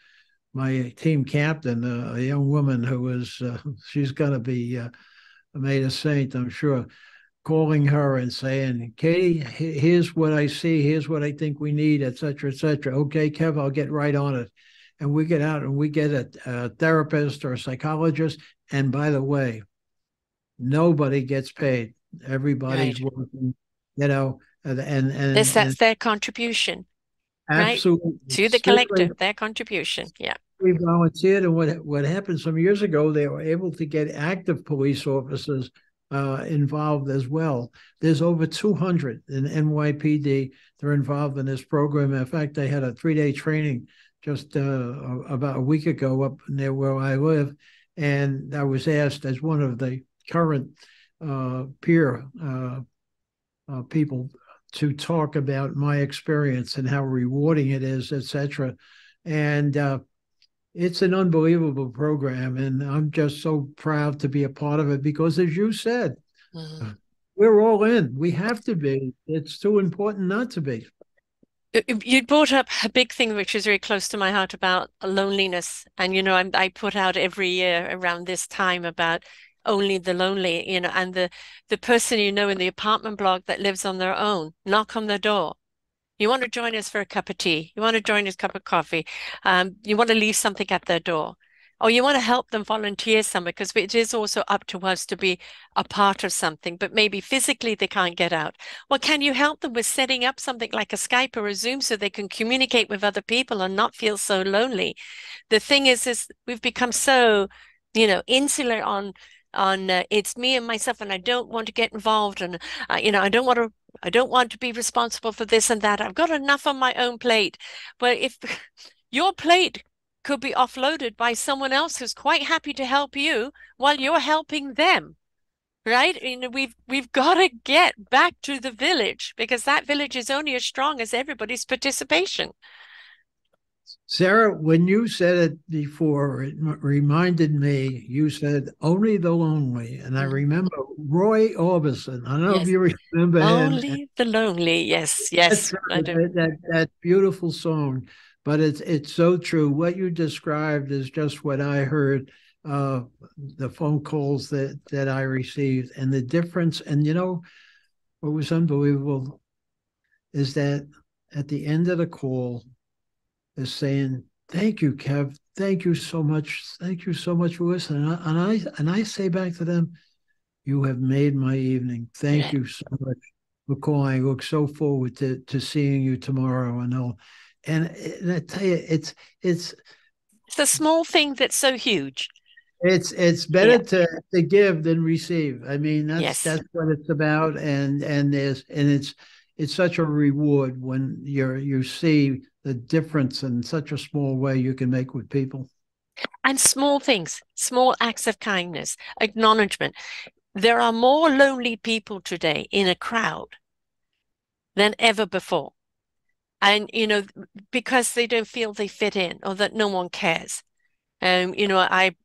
my team captain, a young woman who was she's going to be made a saint, I'm sure, calling her and saying, Katie, here's what I see, here's what I think we need, et cetera, et cetera. Okay, Kev, I'll get right on it. And we get out and we get a therapist or a psychologist. And by the way, nobody gets paid. Everybody's Right. working, you know, That's their contribution, right? absolutely, To the certainly collective, their contribution. Yeah. we volunteered. And what happened some years ago, they were able to get active police officers involved as well. There's over 200 in NYPD. They're involved in this program. In fact, they had a 3-day training just about a week ago up near where I live. And I was asked as one of the current peer people to talk about my experience and how rewarding it is, etc. And it's an unbelievable program, and I'm just so proud to be a part of it because, as you said, Mhm. we're all in. We have to be. It's too important not to be. You brought up a big thing which is very close to my heart about loneliness. And, I put out every year around this time about only the lonely, and the person in the apartment block that lives on their own, knock on the door. You want to join us for a cup of tea? You want to join us a cup of coffee? You want to leave something at their door? Or you want to help them volunteer somewhere because it is also up to us to be a part of something, but maybe physically they can't get out. Well, can you help them with setting up something like a Skype or a Zoom so they can communicate with other people and not feel so lonely? The thing is we've become so, insular on it's me and myself, and I don't want to get involved, and I don't want to be responsible for this and that. I've got enough on my own plate. But if your plate could be offloaded by someone else who's quite happy to help you while you're helping them, right? We've got to get back to the village because that village is only as strong as everybody's participation. Sarah, when you said it before, it reminded me, you said only the lonely. And I Mhm. remember Roy Orbison. I don't know if Yes. you remember him. Only the lonely. Yes, That's yes, I right. do. That beautiful song. But it's so true. What you described is just what I heard, uh, the phone calls that I received, and the difference. And what was unbelievable is that at the end of the call is saying, "Thank you, Kev. Thank you so much. Thank you so much for listening." And I say back to them, "You have made my evening. Thank Yeah. you so much for calling. I look so forward to seeing you tomorrow." And I tell you, it's It's a small thing that's so huge. it's better Yeah. to give than receive. I mean, Yes. that's what it's about, and it's such a reward when you see the difference in such a small way you can make with people. And small things, small acts of kindness, acknowledgement. There are more lonely people today in a crowd than ever before. And, because they don't feel they fit in or that no one cares. I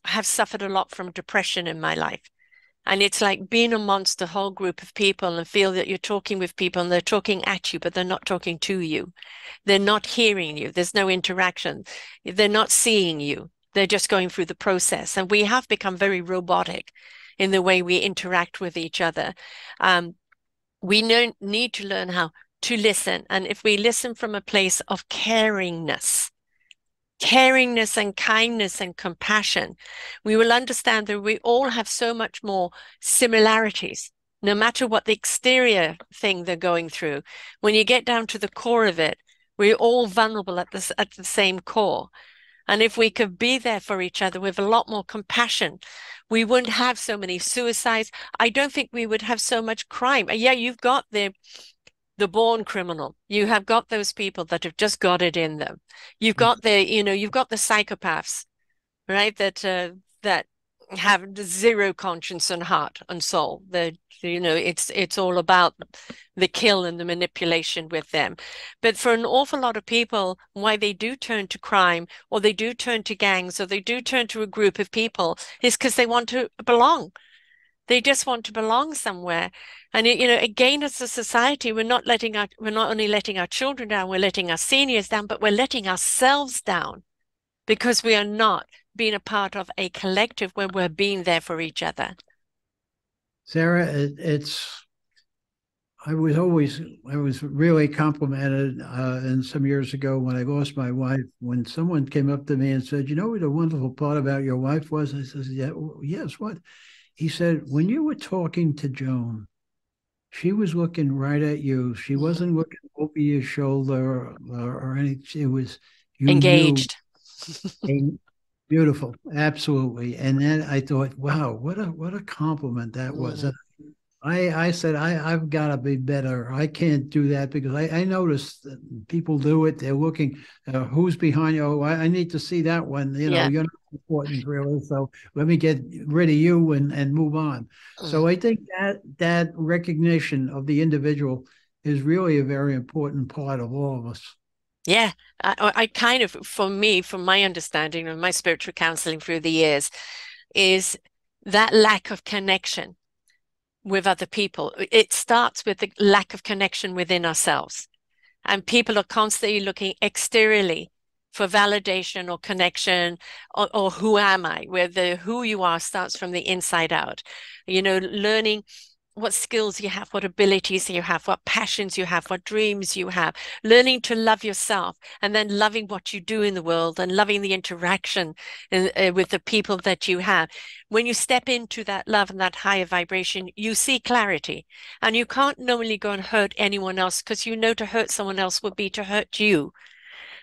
have suffered a lot from depression in my life. And it's like being amongst a whole group of people and feel that you're talking with people and they're talking at you, but they're not talking to you. They're not hearing you. There's no interaction. They're not seeing you. They're just going through the process. And we have become very robotic in the way we interact with each other. Um, we need to learn how to listen. And if we listen from a place of caringness and kindness and compassion, we will understand that we all have so much more similarities, no matter what the exterior thing they're going through. When you get down to the core of it, we're all vulnerable at the same core. And if we could be there for each other with a lot more compassion, we wouldn't have so many suicides. I don't think we would have so much crime. Yeah, you've got the born criminal. You have got those people that have just got it in them. You've got the psychopaths, right? That have zero conscience and heart and soul. It's all about the kill and the manipulation with them. But for an awful lot of people, why they do turn to crime or they do turn to gangs or they do turn to a group of people is because they want to belong. They just want to belong somewhere. And again, as a society, we're not only letting our children down, we're letting our seniors down, but we're letting ourselves down. because we are not being a part of a collective where we're being there for each other. Sarah, it's I was really complimented, and some years ago when I lost my wife, when someone came up to me and said, "You know what the wonderful part about your wife was?" I said, "Yeah, yes, what?" He said, "When you were talking to Joan, she was looking right at you. She wasn't looking over your shoulder or anything. It was you knew." Engaged. And beautiful, absolutely. And then I thought, wow, what a compliment that was. Mm. I said I've got to be better. I can't do that because I noticed that people do it. They're looking who's behind you. Oh, I need to see that one. You know, Yeah. you're not important really. So let me get rid of you and move on. Mm. So I think that recognition of the individual is really a very important part of all of us. Yeah, I kind of, for me, from my understanding of my spiritual counseling through the years, is that lack of connection with other people. It starts with the lack of connection within ourselves. And people are constantly looking exteriorly for validation or connection or who am I, where the who you are starts from the inside out. You know, learning what skills you have, what abilities you have, what passions you have, what dreams you have, learning to love yourself, and then loving what you do in the world and loving the interaction with the people that you have. When you step into that love and that higher vibration, you see clarity. And you can't normally go and hurt anyone else because you know to hurt someone else would be to hurt you.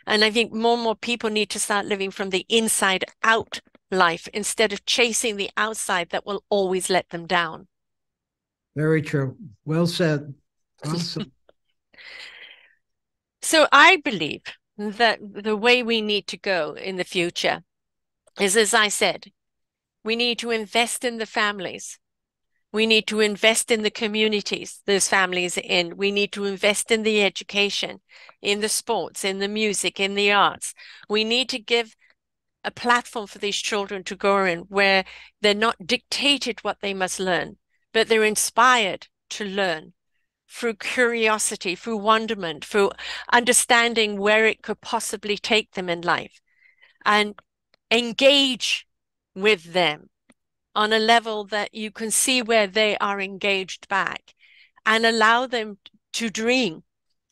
And I think more and more people need to start living from the inside out life instead of chasing the outside that will always let them down. Very true. Well said. Well said. So I believe that the way we need to go in the future is, as I said, we need to invest in the families. We need to invest in the communities those families are in. We need to invest in the education, in the sports, in the music, in the arts. We need to give a platform for these children to go in where they're not dictated what they must learn, but they're inspired to learn through curiosity, through wonderment, through understanding where it could possibly take them in life, and engage with them on a level that you can see where they are engaged back, and allow them to dream,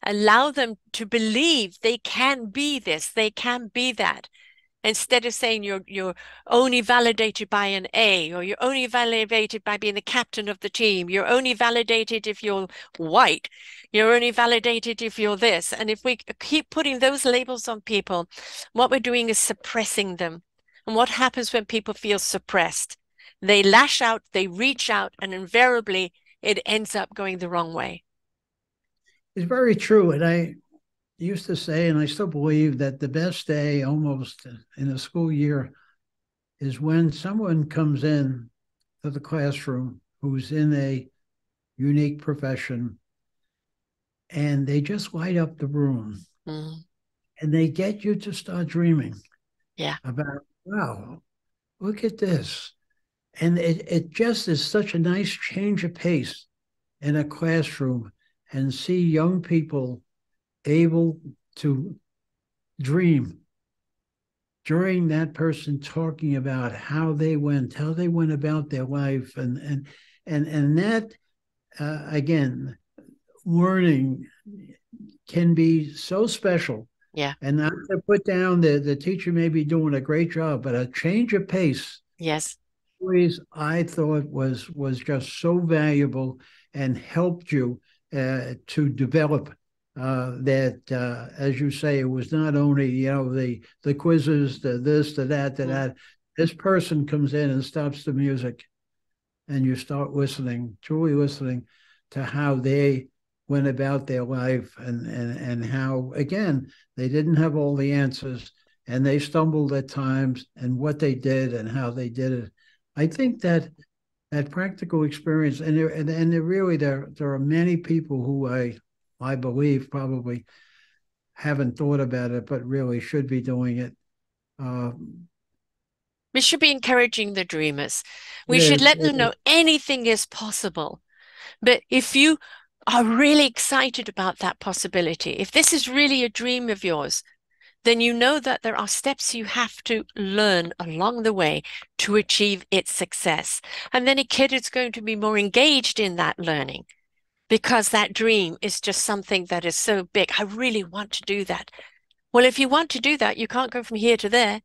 allow them to believe they can be this, they can be that. Instead of saying you're only validated by an A, or you're only validated by being the captain of the team, you're only validated if you're white, you're only validated if you're this. And if we keep putting those labels on people, what we're doing is suppressing them. And what happens when people feel suppressed? They lash out, they reach out, and invariably it ends up going the wrong way. It's very true. And I used to say, and I still believe, that the best day almost in a school year is when someone comes in to the classroom who's in a unique profession and they just light up the room and they get you to start dreaming Yeah. about, wow, look at this. And it just is such a nice change of pace in a classroom and see young people able to dream during that person talking about how they went about their life, and that again, learning can be so special. Yeah. And not to put down the teacher may be doing a great job, but a change of pace. Yes. Always, I thought was just so valuable and helped you to develop that, as you say, it was not only the quizzes, the this, the that, the that. This person comes in and stops the music, and you start listening, truly listening to how they went about their life, and how, again, they didn't have all the answers, and they stumbled at times, and what they did and how they did it. I think that practical experience, and there are many people who I believe probably haven't thought about it, but really should be doing it. We should be encouraging the dreamers. We should It let is, them know anything is possible. But if you are really excited about that possibility, if this is really a dream of yours, then you know that there are steps you have to learn along the way to achieve its success. And then a kid is going to be more engaged in that learning because that dream is just something that is so big. I really want to do that. Well, if you want to do that, you can't go from here to there.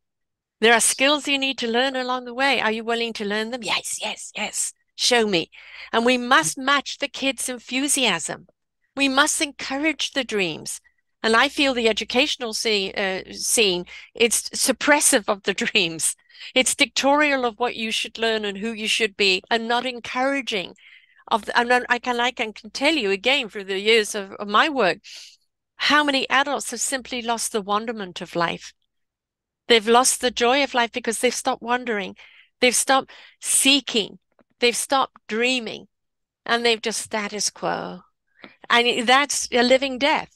There are skills you need to learn along the way. Are you willing to learn them? Yes, yes, yes. Show me. And we must match the kids' enthusiasm. We must encourage the dreams. And I feel the educational scene, it's suppressive of the dreams. It's dictatorial of what you should learn and who you should be, and not encouraging of the, and I can tell you again through the years of my work, how many adults have simply lost the wonderment of life. They've lost the joy of life because they've stopped wondering. They've stopped seeking. They've stopped dreaming. And they've just status quo. And that's a living death.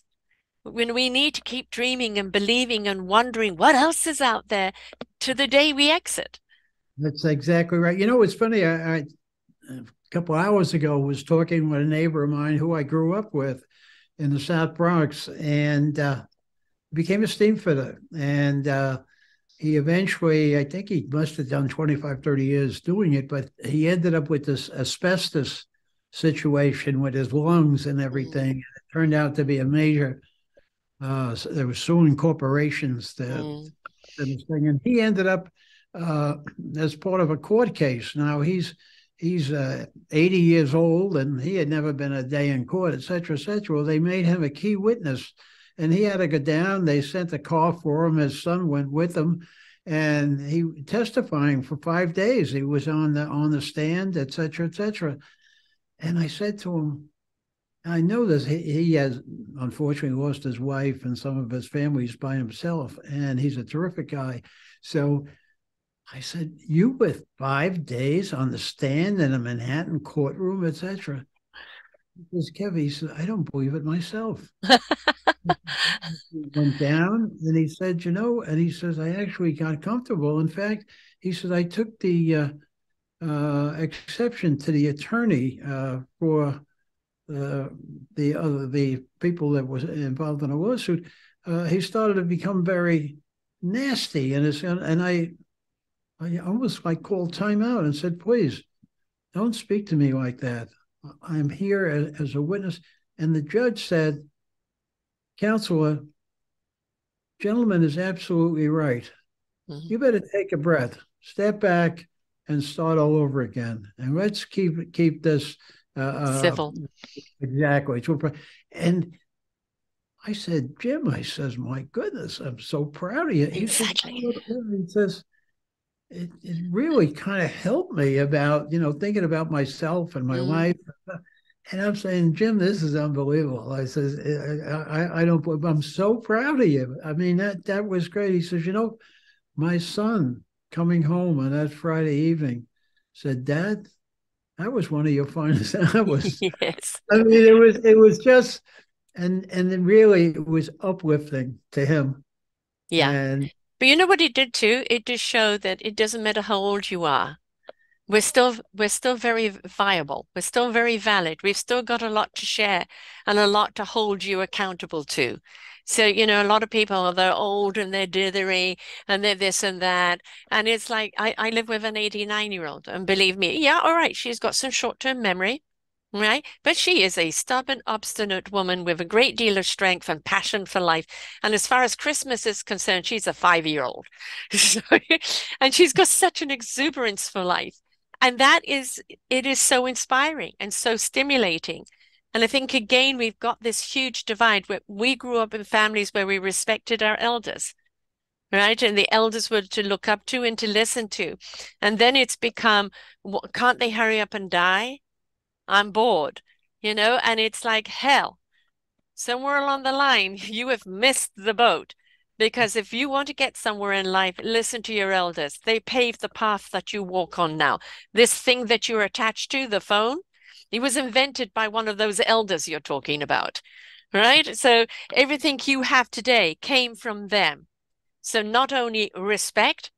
When we need to keep dreaming and believing and wondering what else is out there to the day we exit. That's exactly right. You know, it's funny. I a couple hours ago was talking with a neighbor of mine who I grew up with in the South Bronx, and became a steam fitter. And he eventually, I think he must have done 25, 30 years doing it, but he ended up with this asbestos situation with his lungs and everything. It turned out to be a major, so they were suing corporations that this thing. And he ended up as part of a court case. Now he's 80 years old, and he had never been a day in court, et cetera, et cetera. Well, they made him a key witness, and he had to go down. They sent a car for him. His son went with him, and he testifying for 5 days. He was on the stand, et cetera, et cetera. And I said to him, I know this. He has unfortunately lost his wife and some of his families by himself, and he's a terrific guy. So I said, you with 5 days on the stand in a Manhattan courtroom, et cetera. He says, Kev, he said, I don't believe it myself. He went down and he said, and he says, I actually got comfortable. In fact, he said, I took the exception to the attorney for the people that was involved in a lawsuit. He started to become very nasty, and I almost like called time out and said, please don't speak to me like that. I'm here as a witness. And the judge said, counselor, gentleman is absolutely right. Mm-hmm. You better take a breath, step back, and start all over again. And let's keep this civil. Exactly. And I said, Jim, I says, my goodness, I'm so proud of you. Exactly. He says, it really kind of helped me about, thinking about myself and my life. And I'm saying, Jim, this is unbelievable. I says, I'm so proud of you. I mean, that was great. He says, my son coming home on that Friday evening said, Dad, that was one of your finest hours. Yes. I mean, it was just, and then really it was uplifting to him. Yeah. But you know what it did too? It did show that it doesn't matter how old you are. We're still very viable. We're still very valid. We've still got a lot to share and a lot to hold you accountable to. So, a lot of people, they're old and they're dithery and they're this and that. And it's like, I live with an 89-year-old, and believe me, yeah, all right, she's got some short-term memory, right? But she is a stubborn, obstinate woman with a great deal of strength and passion for life. And as far as Christmas is concerned, she's a 5-year-old. And she's got such an exuberance for life. And it is so inspiring and so stimulating. And I think, again, we've got this huge divide where we grew up in families where we respected our elders, right? And the elders were to look up to and to listen to. And then it's become, can't they hurry up and die? I'm bored, and it's like hell. Somewhere along the line, you have missed the boat. Because if you want to get somewhere in life, listen to your elders. They pave the path that you walk on now. This thing that you're attached to, the phone, it was invented by one of those elders you're talking about, right? So everything you have today came from them. So not only respect,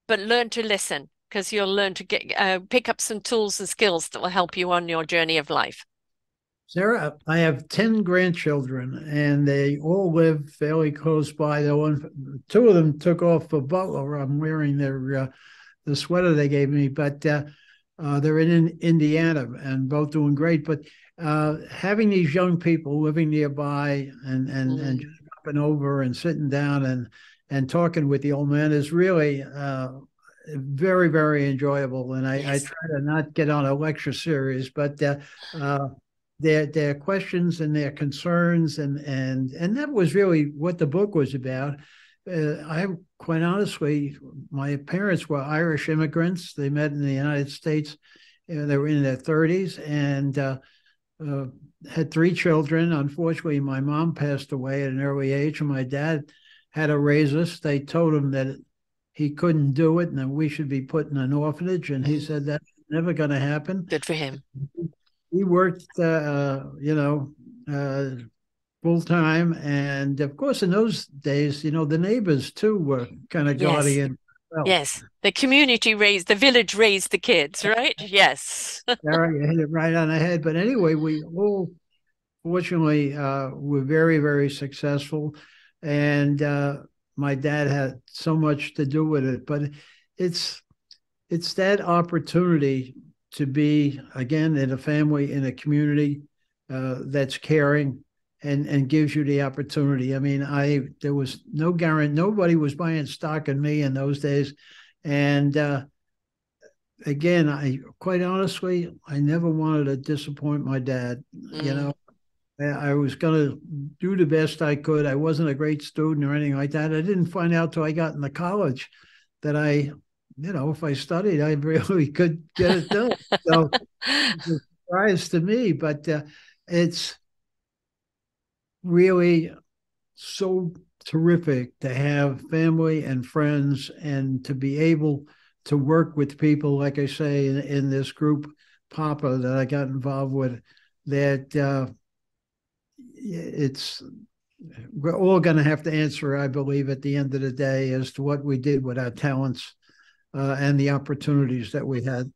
but learn to listen, because you'll learn to pick up some tools and skills that will help you on your journey of life. Sarah, I have 10 grandchildren, and they all live fairly close by. Two of them took off for Butler. I'm wearing the sweater they gave me, but they're in Indiana and both doing great. But having these young people living nearby and just Mm. dropping over and sitting down and talking with the old man is really very, very enjoyable. And I Yes. try to not get on a lecture series, but uh, their questions and their concerns and that was really what the book was about. I quite honestly, my parents were Irish immigrants. They met in the United States. They were in their 30s and uh, had three children. Unfortunately, my mom passed away at an early age, and my dad had to raise us. They told him that he couldn't do it and that we should be put in an orphanage. And he Mm. said that's never going to happen. Good for him. He worked, full time. And of course, in those days, the neighbors too were kind of Yes. guardian. Well, Yes. The community raised, the village raised the kids, right? Yes. Sarah, you hit it right on the head. But anyway, we all fortunately were very, very successful. And my dad had so much to do with it. But it's it's that opportunity to be again in a family in a community that's caring and gives you the opportunity. I mean, I there was no guarantee. Nobody was buying stock in me in those days, and again, I quite honestly, I never wanted to disappoint my dad. You Mm. know, I was going to do the best I could. I wasn't a great student or anything like that. I didn't find out till I got into college that if I studied, I really could get it done. So it's a surprise to me, but it's really so terrific to have family and friends and to be able to work with people, like I say, in this group, Papa, that I got involved with, that it's we're all going to have to answer, I believe, at the end of the day as to what we did with our talents and the opportunities that we had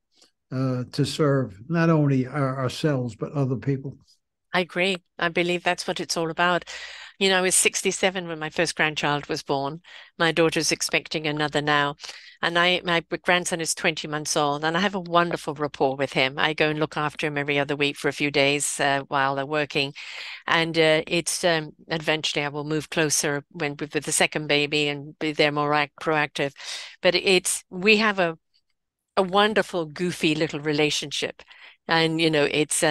to serve not only ourselves but other people. I agree. I believe that's what it's all about. I was 67 when my first grandchild was born. My daughter's expecting another now. And my grandson is 20 months old, and I have a wonderful rapport with him. I go and look after him every other week for a few days while they're working. And it's eventually I will move closer with the second baby and be there more proactive. But we have a wonderful, goofy little relationship. And, it's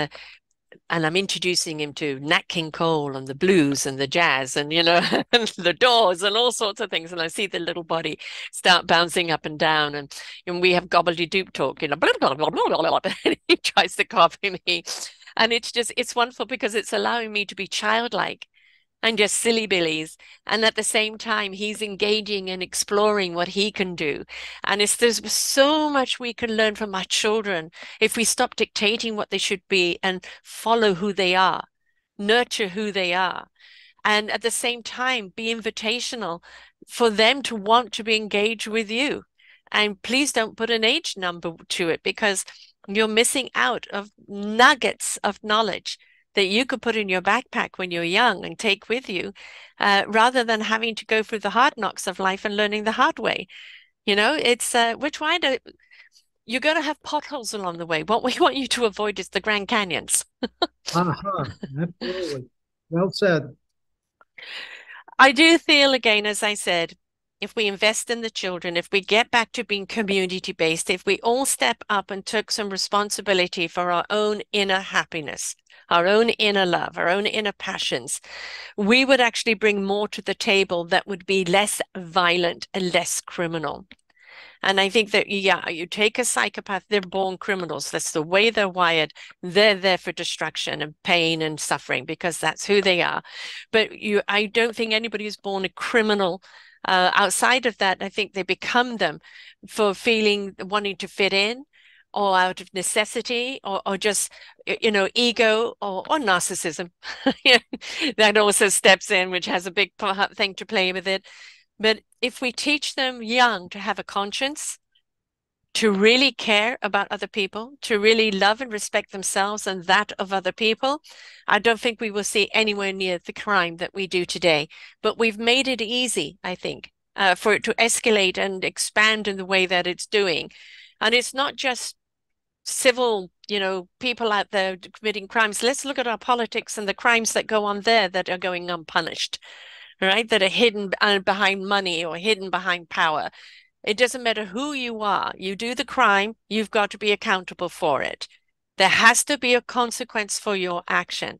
and I'm introducing him to Nat King Cole and the blues and the jazz and and the Doors and all sorts of things. And I see the little body start bouncing up and down, and we have gobbledygook talk, blah, blah, blah, blah, blah, blah, and he tries to copy me. And it's wonderful because it's allowing me to be childlike and just silly billies. And at the same time, he's engaging and exploring what he can do. And there's so much we can learn from our children if we stop dictating what they should be and follow who they are, nurture who they are. And at the same time, be invitational for them to want to be engaged with you. And please don't put an age number to it because you're missing out of nuggets of knowledge that you could put in your backpack when you're young and take with you, rather than having to go through the hard knocks of life and learning the hard way. It's we're trying to. You're going to have potholes along the way. What we want you to avoid is the Grand Canyons. Uh-huh. Absolutely. Well said. I do feel, again, as I said, if we invest in the children, if we get back to being community based, if we all step up and took some responsibility for our own inner happiness, our own inner love, our own inner passions, we would actually bring more to the table that would be less violent and less criminal. And I think that, yeah, you take a psychopath, they're born criminals. That's the way they're wired. They're there for destruction and pain and suffering because that's who they are. But I don't think anybody is born a criminal. Outside of that, I think they become them for wanting to fit in or out of necessity or just, ego or narcissism. That also steps in, which has a big thing to play with it. But if we teach them young to have a conscience, to really care about other people, to really love and respect themselves and that of other people, I don't think we will see anywhere near the crime that we do today. But we've made it easy, I think, for it to escalate and expand in the way that it's doing. And it's not just civil, people out there committing crimes. Let's look at our politics and the crimes that go on there that are going unpunished, right? That are hidden behind money or hidden behind power. It doesn't matter who you are. You do the crime, you've got to be accountable for it. There has to be a consequence for your action.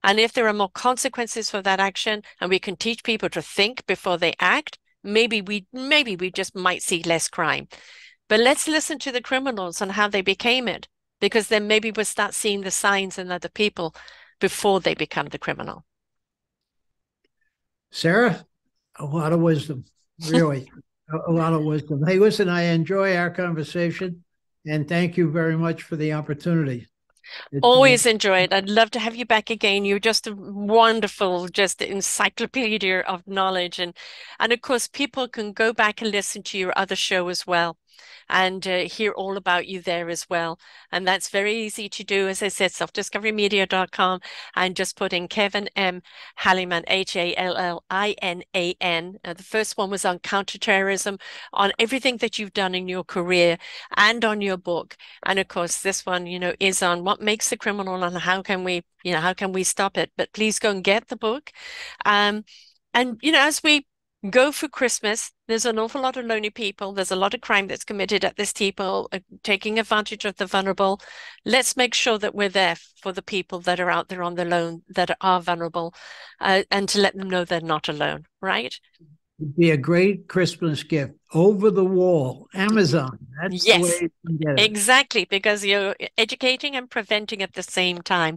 And if there are more consequences for that action, and we can teach people to think before they act, maybe we just might see less crime. But let's listen to the criminals and how they became it, because then maybe we'll start seeing the signs in other people before they become the criminal. Sarah, a lot of wisdom, really. A lot of wisdom. Hey, listen, I enjoy our conversation, and thank you very much for the opportunity. Always enjoy it. I'd love to have you back again. You're just a wonderful, just encyclopedia of knowledge. And of course, people can go back and listen to your other show as well and hear all about you there as well. And that's very easy to do. As I said, selfdiscoverymedia.com, and just put in Kevin M. Hallinan, Hallinan. The first one was on counterterrorism, on everything that you've done in your career and on your book. And of course, this one, is on what makes a criminal and how can we stop it. But please go and get the book. And, as we go for Christmas, there's an awful lot of lonely people. There's a lot of crime that's committed at this table, taking advantage of the vulnerable. Let's make sure that we're there for the people that are out there on the lone, that are vulnerable, and to let them know they're not alone, right? It'd be a great Christmas gift. Over the wall, Amazon. That's yes, the way you can get it. Exactly, because you're educating and preventing at the same time.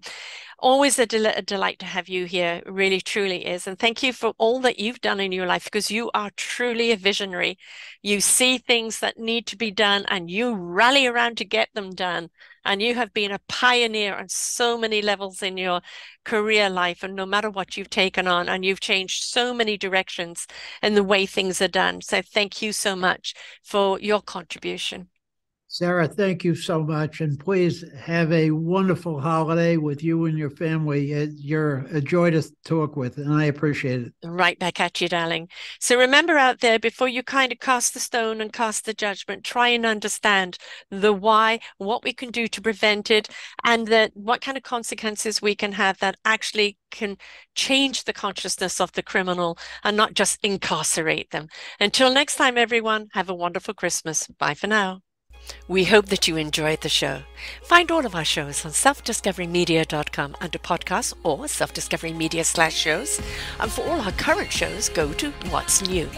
Always a delight to have you here, really, truly is. And thank you for all that you've done in your life, because you are truly a visionary. You see things that need to be done and you rally around to get them done. And you have been a pioneer on so many levels in your career life, and no matter what you've taken on, and you've changed so many directions in the way things are done. So thank you so much for your contribution. Sarah, thank you so much. And please have a wonderful holiday with you and your family. You're a joy to talk with, and I appreciate it. Right back at you, darling. So remember out there, before you kind of cast the stone and cast the judgment, try and understand the why, what we can do to prevent it, and what kind of consequences we can have that actually can change the consciousness of the criminal and not just incarcerate them. Until next time, everyone, have a wonderful Christmas. Bye for now. We hope that you enjoyed the show. Find all of our shows on selfdiscoverymedia.com under podcasts or self-discovery-media/shows. And for all our current shows, go to What's New.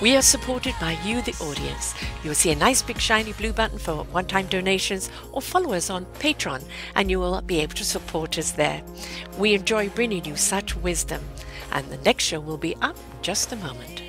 We are supported by you, the audience. You'll see a nice big shiny blue button for one-time donations, or follow us on Patreon and you will be able to support us there. We enjoy bringing you such wisdom. And the next show will be up in just a moment.